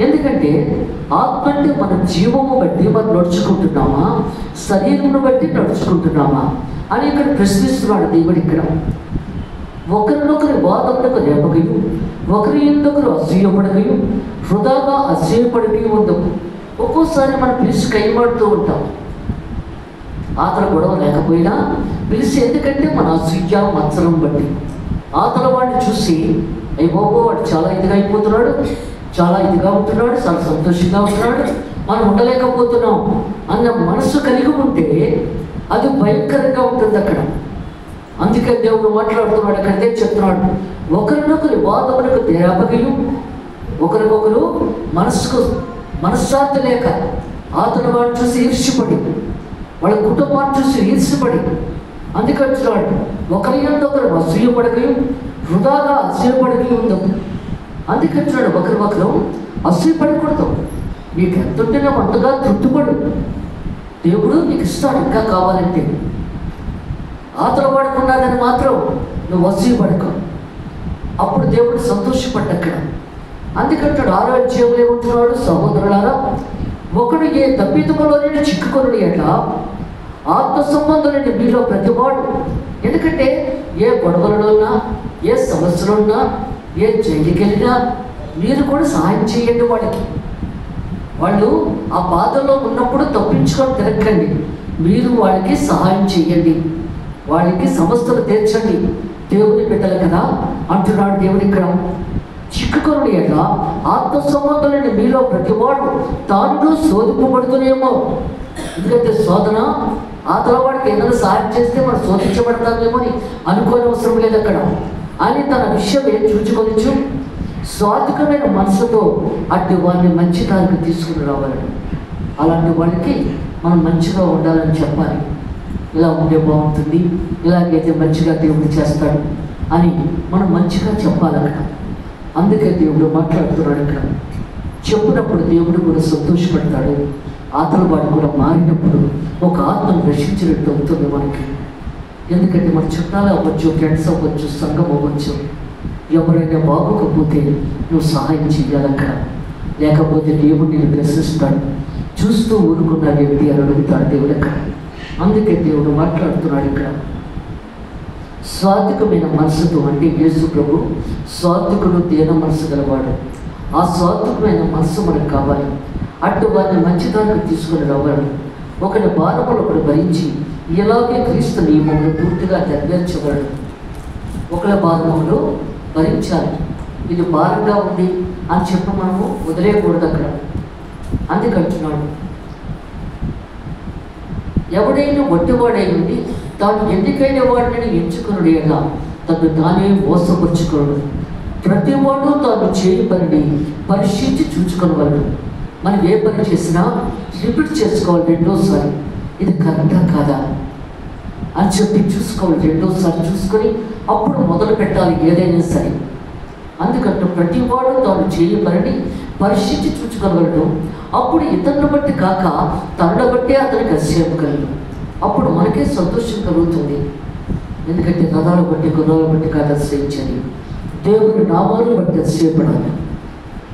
ఎందుకంటే ఆత్మ అంటే మన జీవము బట్టి మనం నడుచుకుంటున్నామా, శరీరమును బట్టి నడుచుకుంటున్నామా అని ఇక్కడ ప్రశ్నిస్తున్నాడు దేవుడు. ఇక్కడ ఒకరినొకరి వాదములకు రేపకయు, ఒకరి ఎందుకు అసూయపడకయు, వృధాగా అసూయపడకయు ఉండము. ఒక్కోసారి మనం పిలిచి కైమాడుతూ ఉంటాం. ఆతల గొడవ లేకపోయినా పిలిచి, ఎందుకంటే మన అసూయ మత్సరం బట్టి ఆతల వాడిని చూసి అయ్యి బాబో వాడు చాలా ఇదిగా అయిపోతున్నాడు, చాలా ఇదిగా ఉంటున్నాడు, చాలా సంతోషంగా ఉంటున్నాడు, మనం ఉండలేకపోతున్నాం అన్న మనసు కలిగి ఉంటే అది భయంకరంగా ఉంటుంది అక్కడ. అందుకే దేవుడు మాట్లాడుతున్నాడు, అక్కడే చెప్తున్నాడు, ఒకరినొకరి వాదములకు రేపకయు, ఒకరికొకరు మనశ్శాంతి లేక ఆతను వాడిని చూసి ఈర్ష్యపడి, వాళ్ళ కుటుంబాన్ని చూసి ఈర్ష్యపడి, అందుకంటున్నాడు ఒకరి ఒకరు అసూయపడకయు, వృధాగా అసూయపడకయు ఉందాము. అందుకంటున్నాడు ఒకరు అసూయపడకూడదు. నీకు ఎంత ఉంటేనే అంతగా తృప్తిపడు, దేవుడు నీకు ఇస్తాడు ఇంకా కావాలంటే. ఆతలు పడుకున్నాదని మాత్రం నువ్వు అసూయపడకు, అప్పుడు దేవుడు సంతోషపడ్డక్కడ. అందుకంటాడు 6వ అధ్యాయంలో ఏమంటున్నాడు, సహోదరులారా ఒకడు ఏ తప్పిదములోనే చిక్కుకొనుడి ఎట్లా ఆత్మ సంబంధులని మీలో ప్రతివాడు. ఎందుకంటే ఏ గొడవలలో ఉన్నా, ఏ సమస్యలు ఉన్నా, ఏ జైలుకి వెళ్ళినా మీరు కూడా సహాయం చేయండి వాడికి. వాళ్ళు ఆ బాధల్లో ఉన్నప్పుడు తప్పించుకొని తిరగండి, మీరు వాళ్ళకి సహాయం చేయండి, వాళ్ళకి సమస్యలు తీర్చండి. దేవుని బిడ్డలు కదా అంటున్నాడు దేవుడు ఇక్కడ. చిక్కుకొని ఎట్లా ఆత్మ సంబంధులని మీలో ప్రతివాడు తాను శోధింపబడుతునేమో. ఎందుకంటే శోధన ఆతలవాడికి ఏదైనా సహాయం చేస్తే మనం శోధించబడతామేమో అని అనుకోని అవసరం లేదు అక్కడ. అని తన విషయం ఏం చూచుకొనిచ్చు స్వాధికమైన మనసుతో అట్టి వారిని మంచి దారికి తీసుకుని రావాలని, అలాంటి వాళ్ళకి మనం మంచిగా ఉండాలని చెప్పాలి. ఇలా ఉంటే బాగుంటుంది, ఇలాగైతే మంచిగా దేవుడు చేస్తాడు అని మనం మంచిగా చెప్పాలక్కడ. అందుకే దేవుడు మాట్లాడుతున్నాడు ఇక్కడ. చెప్పినప్పుడు దేవుడు కూడా సంతోషపడతాడు. ఆతల వాడు కూడా మారినప్పుడు ఒక ఆత్మను రక్షించినట్టు అవుతుంది మనకి. ఎందుకంటే మన చుట్టాలు అవ్వచ్చు, ఫ్రెండ్స్ అవ్వచ్చు, సంఘం అవ్వచ్చు, ఎవరైనా బాగోకపోతే నువ్వు సహాయం చేయాలి అక్కడ. లేకపోతే దేవుడు నేను ప్రశ్నిస్తాడు. చూస్తూ ఊరుకున్న వ్యక్తి అని అడుగుతాడు దేవుడు అక్కడ. అందుకే దేవుడు మాట్లాడుతున్నాడు ఇక్కడ. స్వార్థికమైన మనసుతో, అంటే యేసు ప్రభు స్వార్థికుడు, దీన మనసు గలవాడు. ఆ స్వార్థికమైన మనసు మనకు కావాలి. అటు వారిని మంచిదానికి తీసుకుని రావాలి. ఒకరి భారములు ఒకరు భరించి ఇలాగే క్రీస్తు నియమంలో పూర్తిగా నెరవేర్చగలడు. ఒకరి భారములు భరించాలి. ఇది భారంగా ఉంది అని చెప్పి మనము వదిలేయకూడదు అక్కడ. అందుకంటున్నాడు, ఎవడైనా వట్టివాడై ఉండి తాను ఎన్నికైన వాడిని ఎంచుకున్నాడు ఎలా తను తానే మోసపరుచుకోడు. ప్రతివాడు తాను చేయి పనిని పరీక్షించి చూసుకునేవాడు. మనం ఏ పని చేసినా రిపీట్ చేసుకోవాలి రెండోసారి, ఇది కరెక్టా కాదా అని చెప్పి చూసుకోవాలి. రెండోసారి చూసుకొని అప్పుడు మొదలు పెట్టాలి ఏదైనా సరే. అందుకంటే ప్రతివాడు తాను చేయి పనిని పరీక్షించి చూసుకొనగలడు. అప్పుడు ఇతరులను బట్టి కాక తనను బట్టి అతనికి అతిశయం కలదు. అప్పుడు మనకే సంతోషం కలుగుతుంది. ఎందుకంటే రథాలు బట్టి గుర్రాలు బట్టి కాదు అతిశయించాలి, దేవుని నామాలను బట్టి అతిశయపడాలి.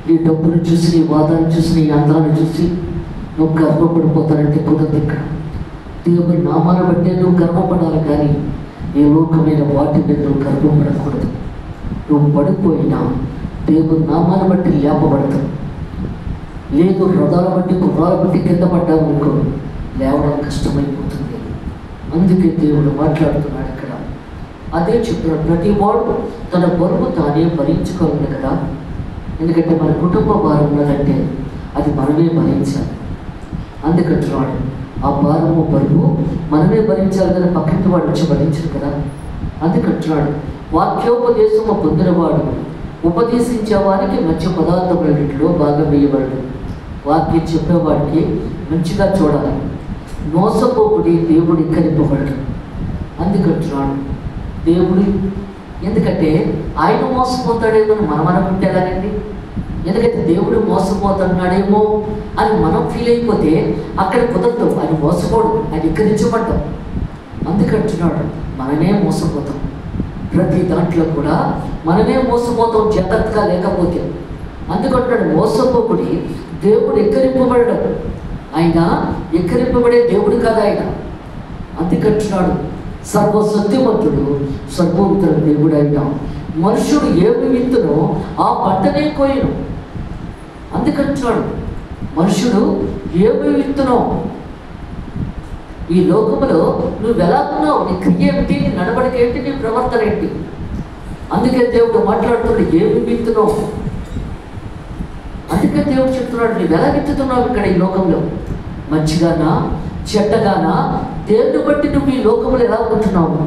నీ డబ్బును చూసి, నీ వాదాన్ని చూసి, నీ యంత్రాన్ని చూసి నువ్వు గర్వపడిపోతానంటే కుదరదు ఇక్కడ. దేవుని నామాన్ని బట్టే నువ్వు గర్వపడాలి, కానీ ఏ లోకమైన వాటి మీద నువ్వు గర్వపడకూడదు. నువ్వు పడిపోయినా దేవుని నామాన్ని బట్టి లేపబడతావు. లేదు రథాల బట్టి గుర్రాల బట్టి కింద పడ్డావు అనుకో, లేవడం కష్టమైపోతుంది. అందుకే దేవుడు మాట్లాడుతున్నాడు ఇక్కడ. అదే చెప్తున్నాడు, ప్రతి వాడు తన బరువు తానే భరించుకోవాలి కదా. ఎందుకంటే మన కుటుంబ భారం ఉన్నదంటే అది మనమే భరించాలి. అందుకంటున్నాడు, ఆ భారము బరువు మనమే భరించాలి కదా, పక్కకి వాడు వచ్చి భరించరు కదా. అందుకంటున్నాడు, వాక్యోపదేశము పొందినవాడు ఉపదేశించే వారికి మంచి పదార్థములన్నింటిలో భాగం వేయబడు. వాక్యం చెప్పేవాడికి మంచిగా చూడాలి. మోసపోకుడి దేవుడు ఇక్కడిపోబడడు. అందుకంటున్నాడు దేవుడు, ఎందుకంటే ఆయన మోసపోతాడేమో మనం అనుకుంటే ఎలాగండి. ఎందుకంటే దేవుడు మోసపోతున్నాడేమో అని మనం ఫీల్ అయిపోతే అక్కడ కుదరదు. ఆయన మోసపోడు, ఆయన ఇక్కడించబడ్డాం. అందుకంటున్నాడు మనమే మోసపోతాం. ప్రతి దాంట్లో కూడా మనమే మోసపోతాం జాగ్రత్తగా లేకపోతే. అందుకంటున్నాడు మోసపోకుడి దేవుడు ఎక్కరింపబడడం. ఆయన ఎక్కరింపబడే దేవుడు కాదు ఆయన. అందుకంటున్నాడు సర్వసత్యవంతుడు, సర్వోత్తర దేవుడు అయిన మనుషుడు ఏమి విత్తునో ఆ పంటనే కోయను. అందుకంటున్నాడు మనుషుడు ఏమి విత్తునో. ఈ లోకములో నువ్వు ఎలా ఉన్నావు, నీ క్రియ ఏంటి, నీ నడవడిక ఏంటి, నీ ప్రవర్తన ఏంటి. అందుకే దేవుడు మాట్లాడుతున్నాడు ఏమి విత్తునో. అందుకే దేవుడు చెప్తున్నాడు నువ్వు ఎలా విత్తుతున్నావు ఇక్కడ ఈ లోకంలో, మంచిగానా చెడ్డగానా, దేవుని బట్టి నువ్వు ఈ లోకంలో ఎలా ఉంటున్నావు.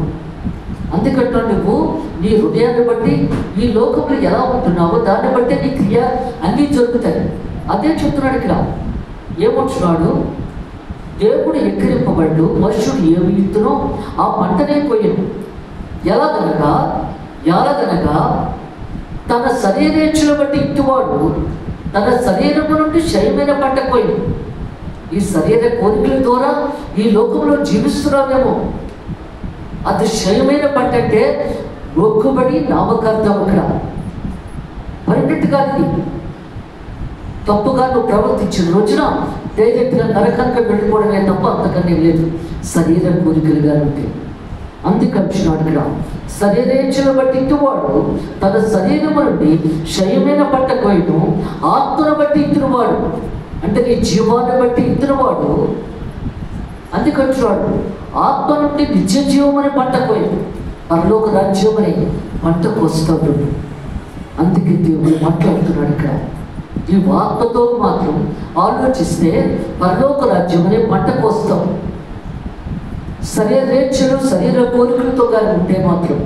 అందుకంటా నువ్వు నీ హృదయాన్ని బట్టి ఈ లోకంలో ఎలా ఉంటున్నావో దాన్ని బట్టి నీ క్రియ అన్నీ జరుగుతాయి. అదే చెప్తున్నాడు ఇక్కడ. ఏమంటున్నాడు, దేవుడు ఎక్కిరింపబడ్డు, మనుషుడు ఏమి ఇత్తునో ఆ పంటనే కొయ్యను. ఎలాగనగా తన శరీరేచ్ఛను బట్టి ఇత్తువాడు తన శరీరము నుండి క్షయమైన పంట కొయ్యను. ఈ శరీర కోరికల ద్వారా ఈ లోకంలో జీవిస్తున్నామేమో, అది క్షయమైన పంట అంటే మొక్కుబడి నామకార్థం. అక్కడ పర్మనెంట్ కాదు. తప్పుగా నువ్వు ప్రవర్తించిన రోజున డైరెక్ట్గా నరకానికి వెళ్ళిపోవడమే తప్ప అంతకన్నా లేదు. శరీర కోరికలుగా ఉంటాయి. అందుకంటున్నాడు ఇక్కడ శరీరేచ్ఛను బట్టి ఇత్తువాడు తన శరీరము నుండి క్షయమైన పంట కోయను, ఆత్మను బట్టి ఇత్తునవాడు అంటే నీ జీవాన్ని బట్టి ఇత్తునవాడు. అందుకంటున్నాడు ఆత్మ నుండి నిత్య జీవమని పంట కోయను, పరలోక రాజ్యమని పంటకు వస్తాడు. అందుకే దేవుడు మాట్లాడుతున్నాడు ఇక్కడ. ఈ ఆత్మతో మాత్రం ఆలోచిస్తే పరలోక రాజ్యం అనే పంటకు వస్తాం. శరీరేచ్ఛలు శరీర కోరికలతో కానీ ఉంటే మాత్రం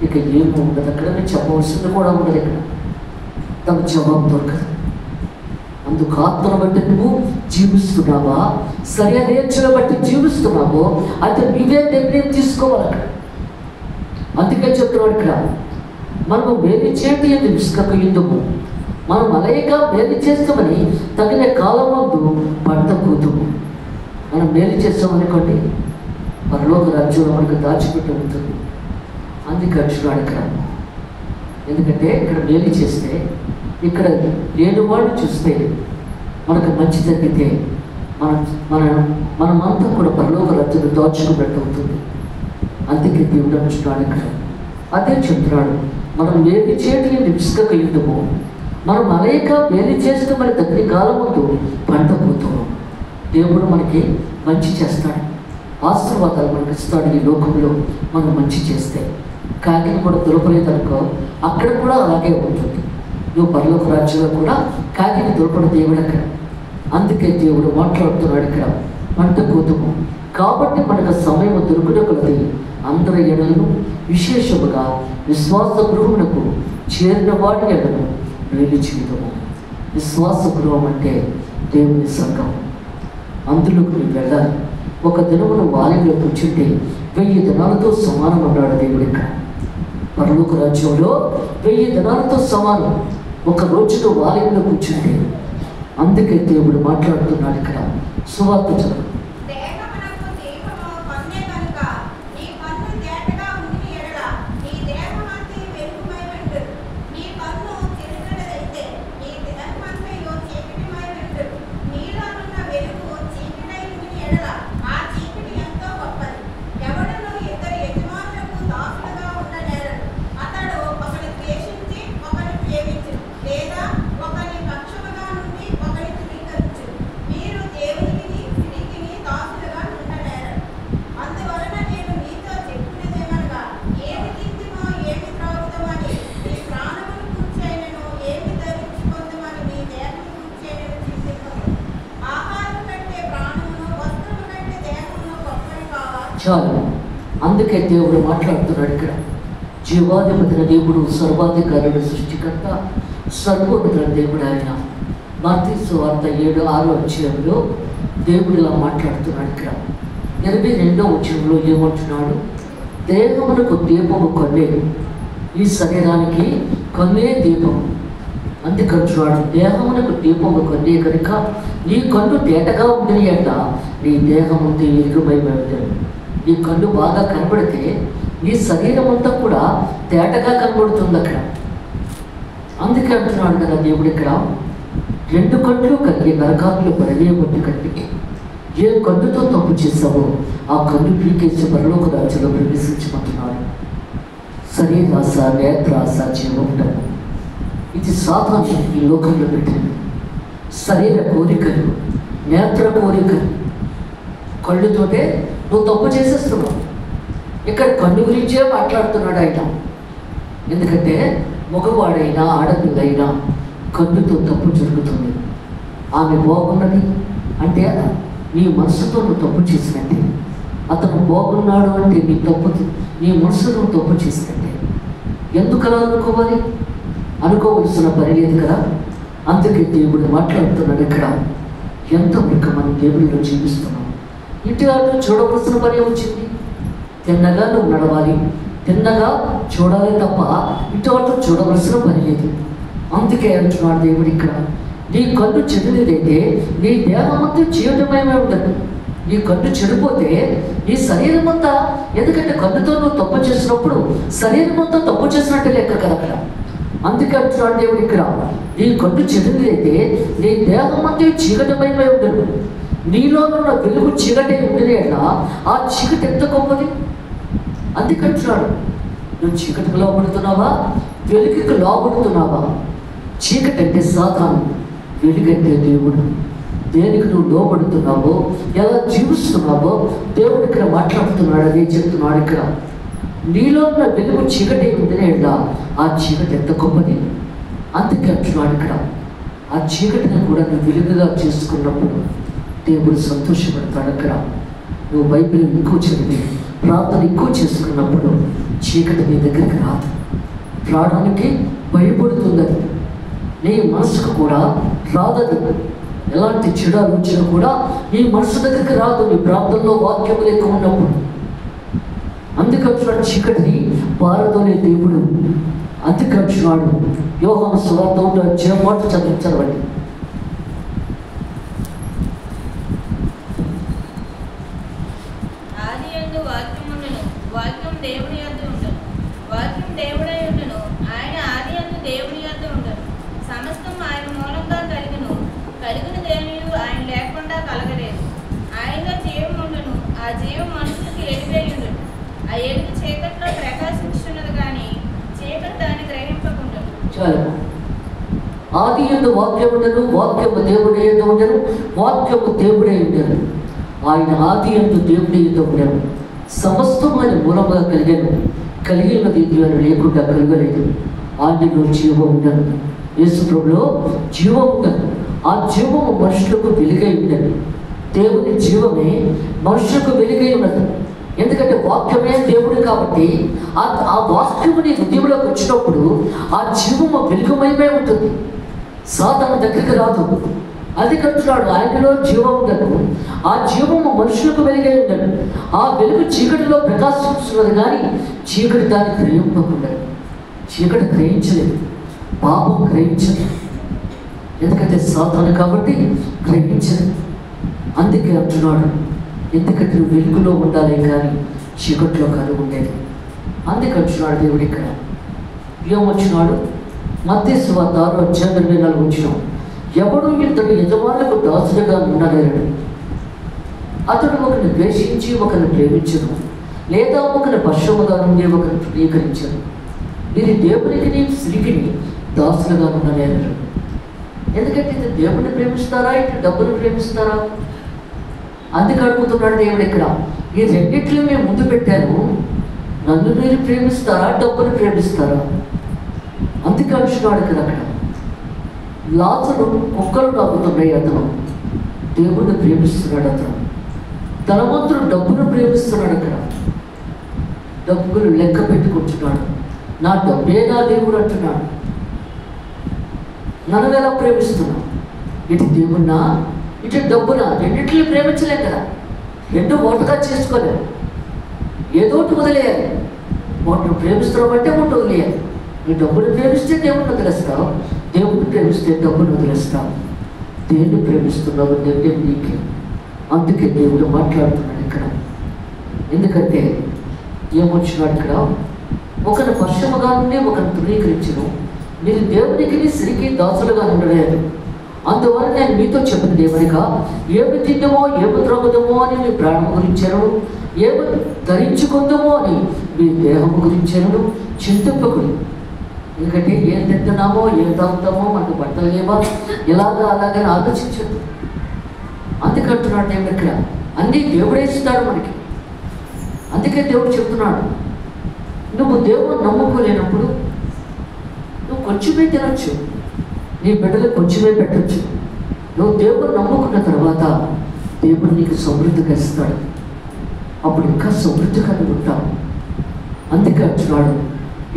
ఇక ఏమి ఉండదు. అక్కడ నేను చెప్పవలసింది కూడా ఉండదు. ఇక్కడ తన జవాబు దొరకదు. అందుకు ఆత్మను బట్టి నువ్వు జీవిస్తున్నావా, సరైన నేర్చును బట్టి జీవిస్తున్నావో అయితే నువ్వే నిర్ణయం తీసుకోవాలి. అందుకే చెప్తున్నాడు ఇక్కడ, మనము మేలు చేయటం ఎందుకు విసుకక ఎందుకు, మనం అనేక మేలు చేస్తామని తగిన కాలం ముందు పంట కూతుము. మనం మేలు చేస్తామనుకోండి, పరలోక రాజ్యంలో మనకు దాచిపెట్టి ఉంటుంది. అందుకే అంటున్నాడు ఇక్కడ. ఎందుకంటే ఇక్కడ మేలు చేస్తే, ఇక్కడ లేనివాడు చూస్తే మనకు మంచి జరిగితే మనమంతా కూడా పరలోక రాజ్యంలో దాచుకున్నట్టు అవుతుంది. అందుకే దేవుడు అంటున్నాడు ఇక్కడ. అదే చెప్తున్నాడు, మనం మేలు చేయటం విసుకక ఎందుకు, మనం అనేక మేలు చేస్తే మరి దగ్గర కాలం ముందు పంట పోతాము. దేవుడు మనకి మంచి చేస్తాడు, ఆశీర్వాదాలు మనకి ఇస్తాడు. ఈ లోకంలో మనం మంచి చేస్తే కాకిని కూడా దొరకలేదనుకో, అక్కడ కూడా అలాగే ఉంటుంది. నువ్వు పరలోక రాజ్యంలో కూడా కాకిని దొరకడు దేవుడు అక్కడ. అందుకే దేవుడు మాట్లాడుతున్నాడు ఇక్కడ, పంట కోతము. కాబట్టి మనకు సమయం దొరుకునే కొలది అందరి ఎడలను, విశేషముగా విశ్వాస గృహమునకు చేరిన వాటి ఎడలను మేలు చేయడము. విశ్వాస గృహం అంటే దేవుని సంఘం. అందులోకి నువ్వు వెళ్ళాలి. ఒక దినమును వాలిలో కూర్చుంటే 1000 దినాలతో సమానం అన్నాడు దేవుడు ఇక్కడ. పరలోక రాజ్యంలో 1000 దినాలతో సమానం ఒక రోజులో వాలిలో కూర్చుంటే. అందుకే దేవుడు మాట్లాడుతున్నాడు ఇక్కడ. సువార్త చదువు. చాలు. అందుకే దేవుడు మాట్లాడుతున్నాడు ఇక్కడ. జీవాధిపతిన దేవుడు, సర్వాధికారుడు, సృష్టికర్త, సర్వోన్నతుల దేవుడు ఆయన. మత్తయి సువార్త 7:6 అధ్యాయంలో దేవుడు ఇలా మాట్లాడుతున్నాడు ఇక్కడ. 22వ వచనంలో ఏమంటున్నాడు? దేహమునకు దీపము కొన్నే, ఈ శరీరానికి కొన్నే దీపం. అందుకంటున్నాడు, దేహమునకు దీపము కొన్నే కనుక నీ కన్ను తేటగా ఉంటుంది అంట, నీ దేహం అంతా ఎరుగుమయమై ఉంటుంది. నీ కన్ను బాగా కనబడితే నీ శరీరం అంతా కూడా తేటగా కనబడుతుంది అక్కడ. అందుకే అంటున్నాడు కదా దేవుడు ఇక్కడ, 2 కళ్ళు కలిగి నరకాకులు పడవేయబట్టి కంటికి ఏ కన్నుతో తప్పు చేస్తావో ఆ కన్ను పీకేసి పరలోక రాజ్యంలో ప్రవేశించమంటున్నాడు. శరీరాశ, నేత్రాశ, జీవముండము, ఇది సాతాను ఈ లోకంలో పెట్టింది. శరీర కోరికలు, నేత్ర కోరికలు, కళ్ళుతోటే నువ్వు తప్పు చేసేస్తున్నావు. ఇక్కడ కన్ను గురించే మాట్లాడుతున్నాడు ఆయన. ఎందుకంటే మగవాడైనా ఆడపిల్లైనా కన్నుతో తప్పు జరుగుతుంది. ఆమె బాగున్నది అంటే నీ మనసుతో నువ్వు తప్పు చేసినట్టే. అతను బాగున్నాడు అంటే నీ మనసులో తప్పు చేసినట్టే. ఎందుకలా అనుకోవాలి? అనుకోవలసిన పని లేదు కదా. అందుకే దేవుడు మాట్లాడుతున్నాడు ఇక్కడ. ఎంతవరకు మనం దేవుడిలో జీవిస్తున్నాం. ఇటు అటు చూడవలసిన పని వచ్చింది. తిన్నగా నువ్వు నడవాలి, తిన్నగా చూడాలి తప్ప ఇటు అటు చూడవలసిన పని లేదు. అందుకే అంటున్నాడు దేవుడు ఇక్కడ, నీ కన్ను చెడినదైతే నీ దేహం అంతా చీకటిమయమై ఉండదు. నీ కన్ను చెడిపోతే నీ శరీరం అంతా, ఎందుకంటే కన్నుతో నువ్వు తప్పు చేసినప్పుడు శరీరం అంతా తప్పు చేసినట్టు లెక్క కదా అక్కడ. అందుకే అంటున్నాడు దేవుడు ఇక్కడ, నీ కన్ను చెడినదైతే నీ దేహం అంతా చీకటిమయమై ఉండదు. నీలో ఉన్న వెలుగు చీకటి ఉండేది అట్లా, ఆ చీకటి ఎంత గొప్పది. అందుకంటున్నాడు, నువ్వు చీకటికి లోపడుతున్నావా, వెలుగుకి లోపడుతున్నావా? చీకటి అంటే సాతాను, వెలుగంటే దేవుడు. దేనికి నువ్వు లోపడుతున్నావో, ఎలా జీవిస్తున్నావో దేవుడు ఇక్కడ మాట్లాడుతున్నాడు. అదే చెప్తున్నాడు ఇక్కడ. నీలో ఉన్న వెలుగు చీకటి ఉంటేనే అట్లా, ఆ చీకటి ఎంత గొప్పది. అందుకే అంటున్నాడు ఇక్కడ, ఆ చీకటిని కూడా నువ్వు వెలుగుగా చేసుకున్నప్పుడు దేవుడు సంతోషపడతాడు అక్కడ. నువ్వు బైబిల్ ఎక్కువ చదివి ప్రార్థన ఎక్కువ చేసుకున్నప్పుడు చీకటి నీ దగ్గరికి రాదు, రావడానికి భయపడుతుంది. నీ మనసుకు కూడా రాదది. ఎలాంటి చెడు ఆలోచన కూడా నీ మనసు దగ్గరికి రాదు, నీ ప్రాంతంలో వాక్యం లేక ఉన్నప్పుడు. అందుకంటున్నాడు చీకటిని పారదోలే దేవుడు. అందుకంటున్నాడు యోహాను సువార్త మాట చదివించవండి. వాక్యం దేవుని యొద్ద ఉండెను, వాక్యం దేవుడై ఉండెను, ఆయన ఆది యందు దేవుని యొద్ద ఉండెను. సమస్తము ఆయన మూలంగా కలిగెను, కలిగిన దేనియు ఆయన లేకుండా కలగలేదు. ఆయనలో జీవం ఉండెను, ఆ జీవం మనుషులకు ఎలుగై ఉండెను. ఆ ఎలుగు చీకట్లో ప్రకాశించున్నది కానీ చీకటి దాన్ని గ్రహింపకుండెను. చాలు. ఆది యందు వాక్యం ఉండెను, వాక్యము దేవుని యొద్ద ఉండెను, వాక్యము దేవుడే ఉండెను. ఆయన ఆది యందు దేవుని యొద్ద ఉండెను. సమస్తం ఆయన మూలంగా కలిగాను, కలిగినది ఆయన లేకుండా కలగలేదు. ఆయనలో జీవం ఉండను, యేసు ప్రభులో జీవం ఉండను. ఆ జీవము మనుషులకు వెలుగై ఉండను. దేవుని జీవమే మనుషులకు వెలుగై ఉన్నది. ఎందుకంటే వాక్యమే దేవుడు కాబట్టి ఆ వాక్యము నీ హృదయంలోకి వచ్చినప్పుడు ఆ జీవము వెలుగుమయమే ఉంటుంది, సాతాను దగ్గరికి రాదు. అది కంటున్నాడు ఆయనలో జీవం ఉండను, ఆ జీవము మనుషులకు వెలుగై ఉండను. ఆ వెలుగు చీకటిలో ప్రకాశిస్తున్నది కానీ చీకటి దాన్ని గ్రహింపకుండా. చీకటి గ్రహించలేదు, పాపం గ్రహించదు, ఎందుకంటే సాతాను కాబట్టి గ్రహించదు. అందుకే అంటున్నాడు, ఎందుకంటే నువ్వు వెలుగులో ఉండాలి కానీ చీకటిలో కాదు ఉండేది. అందుకే అంటున్నాడు దేవుడు. ఇక్కడ ఏమొచ్చినాడు? మత్తయి సువార్త 6:24 వచ్చినాం. ఎవడు ఇతడు యజమానులకు దాసుడుగా ఉండలేడు. అతడు ఒకరిని ద్వేషించి ఒకరిని ప్రేమించను, లేదా ఒకరిని పశ్చిమగా నుండి ఒకరిని తృణీకరించను. మీరు దేవునికి స్త్రీకిని దాసులుగా ఉండలేరు. ఎందుకంటే ఇది దేవుడిని ప్రేమిస్తారా, ఇటు డబ్బును ప్రేమిస్తారా? అందుకు అడుగుతున్నాడు దేవుడు ఇక్కడ. ఈ రెండింటిని మేము ముందు పెట్టాను, నన్ను మీరు ప్రేమిస్తారా, డబ్బును ప్రేమిస్తారా? అందుకే అంటున్నాడు ఇక్కడ. అక్కడ లాజరు కుక్కలు నవ్వుతున్నాయి, అతను దేవుడిని ప్రేమిస్తున్నాడు. అతను ధనవంతుడు డబ్బును ప్రేమిస్తున్నాడు. అక్కడ డబ్బులు లెక్క పెట్టుకుంటున్నాడు. నా డబ్బే నా దేవుడు అంటున్నాడు. నన్ను ఎలా ప్రేమిస్తున్నావు? ఇటు దేవున్నా ఇటు డబ్బునా? రెండింటిని ప్రేమించలేం కదా, రెండు ఒకటిగా చేసుకోలేము. ఏదో ఒకటి వదిలేయాలి. ఒకటి ప్రేమిస్తున్నావు అంటే ఒకటి వదిలేయాలి. నీ డబ్బుని ప్రేమిస్తే దేవుడిని వదిలేస్తావు, దేవుడిని ప్రేమిస్తే డబ్బుని వదిలేస్తావు. దేవుడిని ప్రేమిస్తున్నావు దేవుడే నీకే. అందుకే దేవుడు మాట్లాడుతున్నాడు ఇక్కడ. ఎందుకంటే ఏమొచ్చినాడు ఇక్కడ? ఒకరిని పశ్చిమగా నుండి ఒకరిని తృణీకరించను. మీరు దేవునికి స్త్రీకి దాసులుగా ఉండలేదు. అందువల్ల నేను మీతో చెప్పినది ఏమనగా, ఏమి తిందమో ఏమి త్రాగుదమో అని మీ ప్రాణం గురించాను, ఏమి ధరించుకుందామో అని మీ దేహం గురించాను చింతింపకుడి. ఎందుకంటే ఏం తింటున్నామో ఏం తాగుతామో, మనకు బట్టలు లేవా, ఇలాగా అలాగని ఆలోచించదు. అందుకంటున్నాడు నేను ఇక్కడ. అన్నీ దేవుడే ఇస్తాడు మనకి. అందుకే దేవుడు చెప్తున్నాడు, నువ్వు దేవుడు నమ్ముకోలేనప్పుడు నువ్వు కొంచెమే తినొచ్చు, నీ బిడ్డలకు కొంచెమే పెట్టచ్చు. నువ్వు దేవుడు నమ్ముకున్న తర్వాత దేవుడు నీకు సమృద్ధిగా ఇస్తాడు. అప్పుడు ఇంకా సమృద్ధిగా ఉంటావు. అందుకే అంటున్నాడు,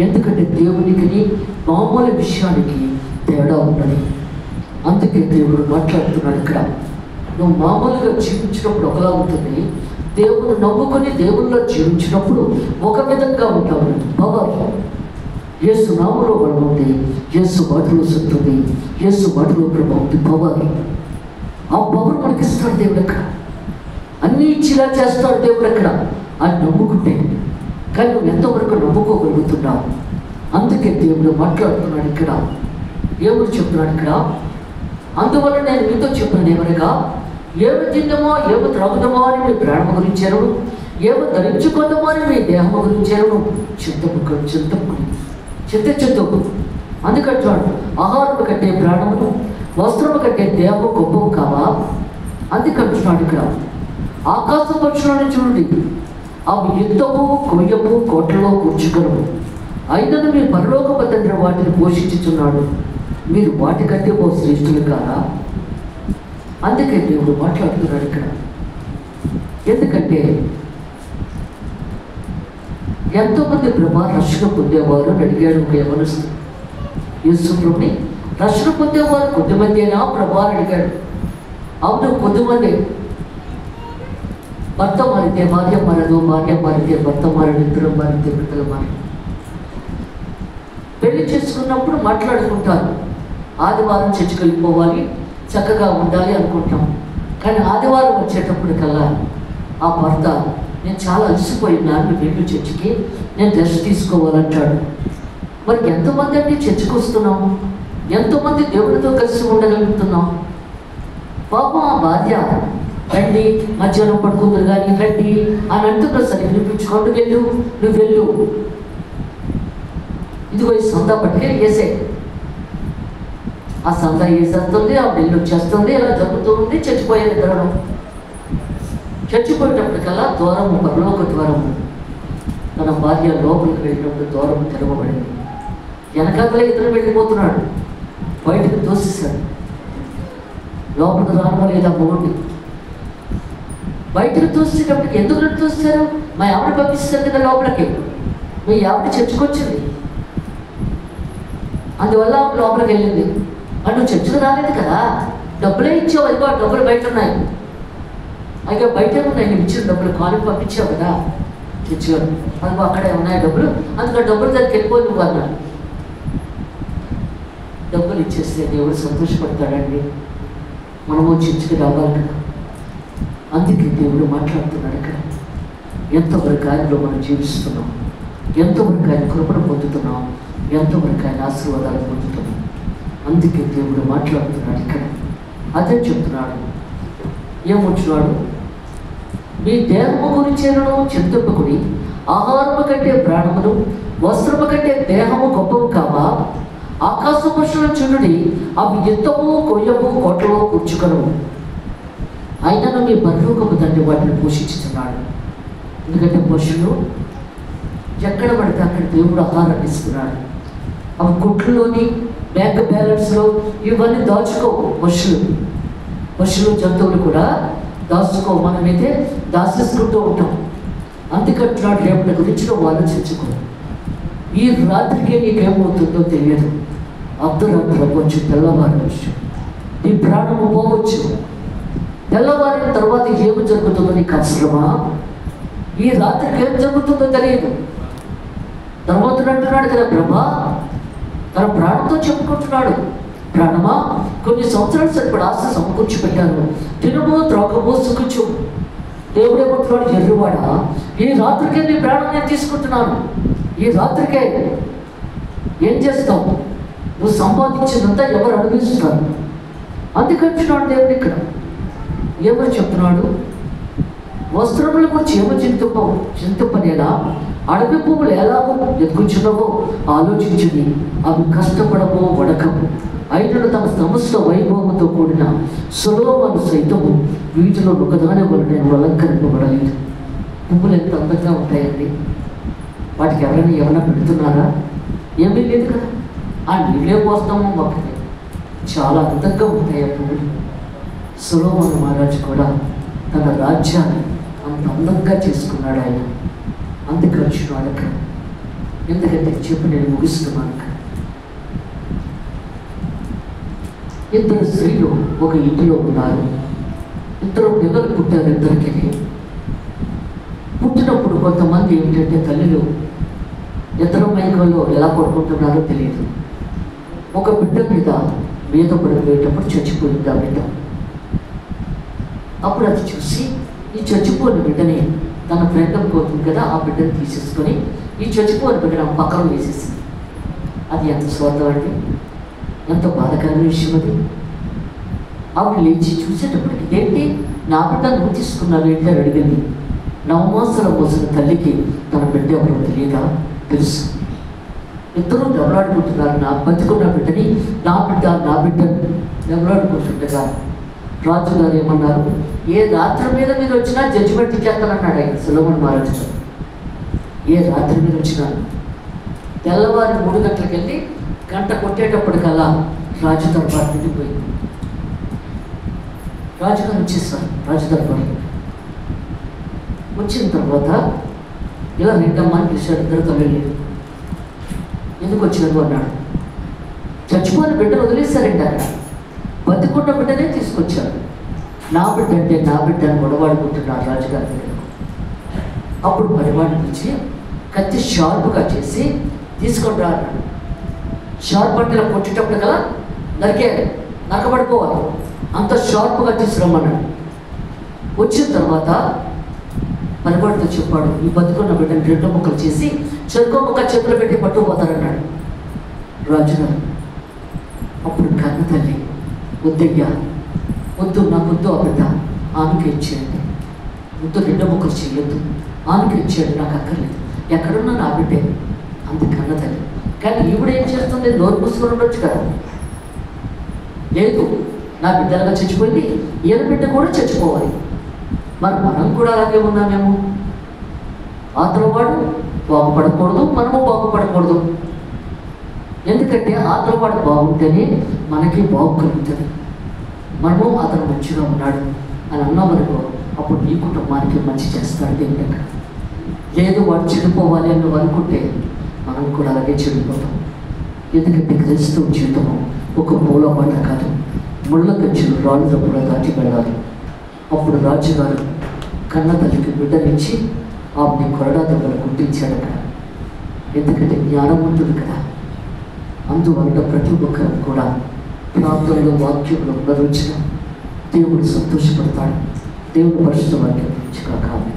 ఎందుకంటే దేవునికి మామూలు విషయానికి తేడా ఉన్నది. అందుకే దేవుడు మాట్లాడుతున్నాడు ఇక్కడ. నువ్వు మామూలుగా జీవించినప్పుడు ఒకలా ఉంటుంది, దేవుడు నమ్ముకొని దేవుల్లో జీవించినప్పుడు ఒక విధంగా ఉంటావు. పవర్ యేసు నామములో బలం ఉంది, యేసు మాటలో శక్తి ఉంది, యేసు మాటలో ప్రభావం ఉంది. పవర్, ఆ పవర్ మనకి ఇస్తాడు దేవుడు. అక్కడ అన్నీ ఇచ్చిలా చేస్తాడు దేవుడు అక్కడ, అది నమ్ముకుంటే. కానీ నువ్వు ఎంతవరకు నమ్ముకోగలుగుతున్నావు? అందుకే దేవుడు మాట్లాడుతున్నాడు ఇక్కడ. ఏమని చెప్తున్నాడు ఇక్కడ? అందువల్ల నేను మీతో చెప్పినది ఏమనగా, ఏమి తిందామో ఏమి త్రాగుదామో అని మీ ప్రాణం గురించాను, ఏమి ధరించుకుందామో అని మీ దేహం గురించాను చింతకు. అందుకంటున్నాడు, ఆహారము కంటే ప్రాణమును, వస్త్రము కంటే దేహము గొప్పవు కావా? అందుకంటున్నాడు ఇక్కడ. ఆకాశ పక్షులను చూడండి, అవి యుద్ధము కొయ్యము కోటలో కూర్చుగలవు, అయినను మీ పరలోకపు తండ్రి వాటిని పోషించుచున్నాడు, మీరు వాటికంటే ఓ శ్రేష్ఠులు కారా? అందుకే దేవుడు మాట్లాడుతున్నాడు ఇక్కడ. ఎందుకంటే ఎంతోమంది ప్రభా రక్షణ పొందేవారు అని అడిగాడు ఒక యవనస్తుడు. యేసు ప్రభుని రక్షణ పొందేవారు కొద్దిమందేనా ప్రభా అని అడిగాడు. అవును, కొద్దిమంది. భర్త మారితే భార్య మారదు, భార్య మారితే భర్త మారడు, ఇద్దరు మారితే బిడ్డలు మారదు. పెళ్లి చేసుకున్నప్పుడు మాట్లాడుకుంటారు, ఆదివారం చర్చికి వెళ్ళిపోవాలి, చక్కగా ఉండాలి అనుకుంటాం. కానీ ఆదివారం వచ్చేటప్పటికల్లా ఆ భర్త నేను చాలా అలసిపోయినాను, వెళ్ళు చర్చికి, నేను రెస్ట్ తీసుకోవాలంటాడు. మరి ఎంతమంది అంటే చర్చికి వస్తున్నాము, ఎంతోమంది దేవుడితో కలిసి ఉండగలుగుతున్నాం. పాపం ఆ భార్య రండి మధ్యాహ్నం పడుకుందరు కానీ రండి అని అంటున్నా సరే వినిపించుకోండి, వెళ్ళు నువ్వు వెళ్ళు, ఇదిగో ఈ సందా పట్టుకెళ్ళి వేసే. ఆ సందా వేసేస్తుంది, ఆ వెళ్ళి వచ్చేస్తుంది, ఇలా జరుగుతూ ఉంది. చచ్చిపోయేది తిరగడం. చచ్చిపోయేటప్పటికల్లా ద్వారము, పరలోక ద్వారము, తన భార్య లోపలికి వెళ్ళినప్పుడు ద్వారము తెరవబడింది. వెనకాతలే ఇతను వెళ్ళిపోతున్నాడు, బయటకు తోసేశాడు. లోపలికి రానలేదా మొగుడిని. బయటకు తోసేటప్పటికి ఎందుకు తోస్తారు? మా ఆవిడ పంపిస్తారు కదా లోపలికి, మీ ఆవిడ చర్చకొచ్చింది, అందువల్ల ఆవిడ లోపలికి వెళ్ళింది. అంటే నువ్వు చర్చకు రాలేదు కదా, డబ్బులే ఇచ్చావు, అదిగో డబ్బులు బయట ఉన్నాయి, అయితే బయట ఉన్నాయి, నేను ఇచ్చిన డబ్బులు కాలేజ్ పంపించావు కదా చర్చగారు, అదిగో అక్కడే ఉన్నాయి డబ్బులు, అందుకని డబ్బులు దానికి వెళ్ళిపోయి నువ్వు అన్నాడు. డబ్బులు ఇచ్చేస్తే దేవుడు సంతోషపడతాడండి, మనము చర్చకి రావాలి కదా. అందుకే దేవుడు మాట్లాడుతున్నాడు ఇక్కడ. ఎంతవరకు ఆయనలో మనం జీవిస్తున్నాం, ఎంతవరకు ఆయన కృపను పొందుతున్నాం, ఎంతవరకు ఆయన ఆశీర్వాదాలు పొందుతున్నాం. అందుకే దేవుడు మాట్లాడుతున్నాడు ఇక్కడ. అదే చెప్తున్నాడు. ఏమొచ్చినాడు? మీ దేహము గురించేనను చింతింపకుడి, ఆహారము కంటే ప్రాణమును, వస్త్రము కంటే దేహము గొప్పవు కావా? ఆకాశ పక్షులను చూడుడి, అవి ఎత్తము, కొయ్యము, కోటలో కూర్చుకను, అయినను మీ పరలోకపు తండ్రి వాటిని పోషించుతున్నాడు. ఎందుకంటే పశువులు ఎక్కడ పడితే అక్కడ దేవుడు ఆహారాన్ని ఇస్తున్నాడు. అవి గుట్లలోని బ్యాంక్ బ్యాలెన్స్లో ఇవన్నీ దాచుకోవు. పశువులు జంతువులు కూడా దాచుకో, మనమైతే దాచేసుకుంటూ ఉంటాం. అందుకంటున్నాడు, రేపటి గురించి నువ్వు ఆలోచించుకో. ఈ రాత్రికే నీకేమవుతుందో తెలియదు. అర్ధరాత్రి అవ్వచ్చు, తెల్లవారవచ్చు, నీ ప్రాణము పోవచ్చు. తెల్లవారిన తర్వాత ఏమి జరుగుతుందో నీకు అవసరమా? ఈ రాత్రికి ఏం జరుగుతుందో తెలియదు. తర్వాత అంటున్నాడు కదా బ్రహ్మ, తన ప్రాణంతో చెప్పుకుంటున్నాడు, ప్రాణమా కొన్ని సంవత్సరాలు సరిపడి ఆశ సమకూర్చి పెట్టాను, తినము త్రాగము సుఖించు. దేవుడేమంటున్నాడు, ఎర్రువాడ, ఈ రాత్రికే నీ ప్రాణం నేను తీసుకుంటున్నాను. ఈ రాత్రికే ఏం చేస్తావు? నువ్వు సంపాదించినంతా ఎవరు అనుభవిస్తున్నారు? అందుకంటున్నాడు దేవుడు ఇక్కడ. ఏమని చెప్తున్నాడు? వస్త్రముల గురించి ఏమో చింతింపనేలా, అడవి పువ్వులు ఎలాగో ఎదుగుచున్నవో ఆలోచించింది, అవి కష్టపడవో వడకము, అయినను తమ సమస్త వైభవంతో కూడిన సొలొమోను సైతము వీటిలో ఒకదాని వల్ల నేను అలంకరింపబడలేదు. పువ్వులు ఎంత అందంగా ఉంటాయండి, వాటికి ఏమైనా పెడుతున్నారా? ఏమీ లేదు కదా. ఆ నీళ్ళే పోస్తామో మాకు చాలా అందంగా ఉంటాయి ఆ పువ్వులు. సొలొమోను మహారాజు కూడా తన రాజ్యాన్ని అంత అందంగా చేసుకున్నాడు ఆయన. అందుకు వచ్చినాడు అక్కడ. ఎందుకంటే చెప్పి నేను ముగిస్తున్నాను. ఇద్దరు స్త్రీలు ఒక ఇంటిలో ఉన్నారు. ఇద్దరు పిల్లలు పుట్టారు. ఇద్దరికి పుట్టినప్పుడు కొంతమంది ఏమిటంటే తల్లిలు ఇద్దరు మైకంలో ఎలా పడుకుంటున్నారో తెలియదు. ఒక బిడ్డ మీద పడిపోయేటప్పుడు చచ్చిపోయింది ఆ బిడ్డ. అప్పుడు అది చూసి ఈ చచ్చిపోయిన బిడ్డని తన ఫ్రెండ్ పోతుంది కదా, ఆ బిడ్డను తీసేసుకొని ఈ చచ్చిపోయిన బిడ్డను పక్కన వేసేసింది. అది ఎంత స్వార్థం అండి, ఎంత బాధకరమైన విషయం అది. ఆవిడ లేచి చూసేటప్పటికి ఏంటి నా బిడ్డ నువ్వు తీసుకున్నావు ఏంటి అని అడిగింది. నవమాసాల మోసిన తల్లికి తన బిడ్డ ఎవరో తెలియదా? తెలుసు. ఇద్దరు దెబ్బలాడుకుంటున్నారు. నా బతుకున్న బిడ్డని నా బిడ్డని దెబ్బలాడుకుంటుండగా రాజుగారు ఏమన్నారు? ఏ రాత్రి మీద మీరు వచ్చినా జడ్జిమెంట్ ఇచ్చేస్తానన్నాడు ఆయన సొలొమోను మహారాజు. ఏ రాత్రి మీద వచ్చినా తెల్లవారి 3 గంటలకు వెళ్ళి గంట కొట్టేటప్పటికల్లా రాజు దర్బార్ నిండిపోయింది. రాజుగారు వచ్చేస్తారు రాజు దర్బార్. వచ్చిన తర్వాత ఇలా 2 అమ్మాయిని పిలిచాడు. ఇద్దరితో వెళ్ళలేదు. ఎందుకు వచ్చినట్టు అన్నాడు. చచ్చిపోయిన బిడ్డను వదిలేశారండి అక్కడ. బతికున్న బిడ్డనే తీసుకొచ్చారు. నా బిడ్డ అంటే నా బిడ్డ అని గొడవాడుకుంటున్నారు రాజుగారి దగ్గర. అప్పుడు పనివాడిని పిలిచి కత్తి షార్ప్గా చేసి తీసుకొని రా అన్నాడు. షార్ప్ అంటే ఇలా కొట్టేటప్పుడు కదా నరికేయాలి, నరకబడిపోవాలి, అంత షార్ప్గా తీసుకురమ్మన్నాడు. వచ్చిన తర్వాత పనివాడితో చెప్పాడు, ఈ బతుకున్న బిడ్డని 2 ముక్కలు చేసి చెరుకో ముక్క చేతులు పెట్టి పట్టుకుపోతారన్నాడు రాజుగారు. అప్పుడు కన్న తల్లి, వద్దయ్యా వద్దు, నాకు వద్దు ఆ బిడ్డ, ఆమెకి ఇచ్చేయండి, వద్దు 2 ముక్కలు చేయొద్దు, ఆమెకి ఇచ్చేయండి, నాకు అక్కర్లేదు, ఎక్కడున్నా నా బిడ్డే అంత కన్న తల్లి. కానీ ఈవిడ ఏం చేస్తుంది? నోరు మూసుకొని ఉండొచ్చు కదా. లేదు, నా బిడ్డలుగా చచ్చిపోయింది, ఈయన బిడ్డ కూడా చచ్చిపోవాలి. మరి మనం కూడా అలాగే ఉన్నామేమో. ఆతలవాడు బాగుపడకూడదు, మనము బాగుపడకూడదు. ఎందుకంటే ఆతలవాడు బాగుంటేనే మనకి బాగు కలుగుతుంది. మనము అతను మంచిగా ఉన్నాడు అని అన్నామనుకో, అప్పుడు నీ కుటుంబానికి మంచి చేస్తాడు దేవుడు. అక్కడ లేదు, వాడు చెడిపోవాలి అని నువ్వు అనుకుంటే మనం కూడా అలాగే చెడిపోతాం. ఎందుకంటే క్రైస్తవ జీవితము ఒక మూలమాట కాదు, ముళ్ళ కంచెలు రాళ్ళ కూడా దాటి వెళ్ళాలి. అప్పుడు రాజుగారు కన్న తల్లికి బిడ్డనిచ్చి ఆమెని కొరడా దెబ్బలు గుర్తించాడు అక్కడ. ఎందుకంటే జ్ఞానవంతుడు కదా. అందువల్ల ప్రతి ఒక్కరు కూడా ప్రార్థనలో వాక్యంలో ఉన్న రోజున దేవుడు సంతోషపడతాడు. దేవుడు పరిశుద్ధ వాక్యం కావాలి.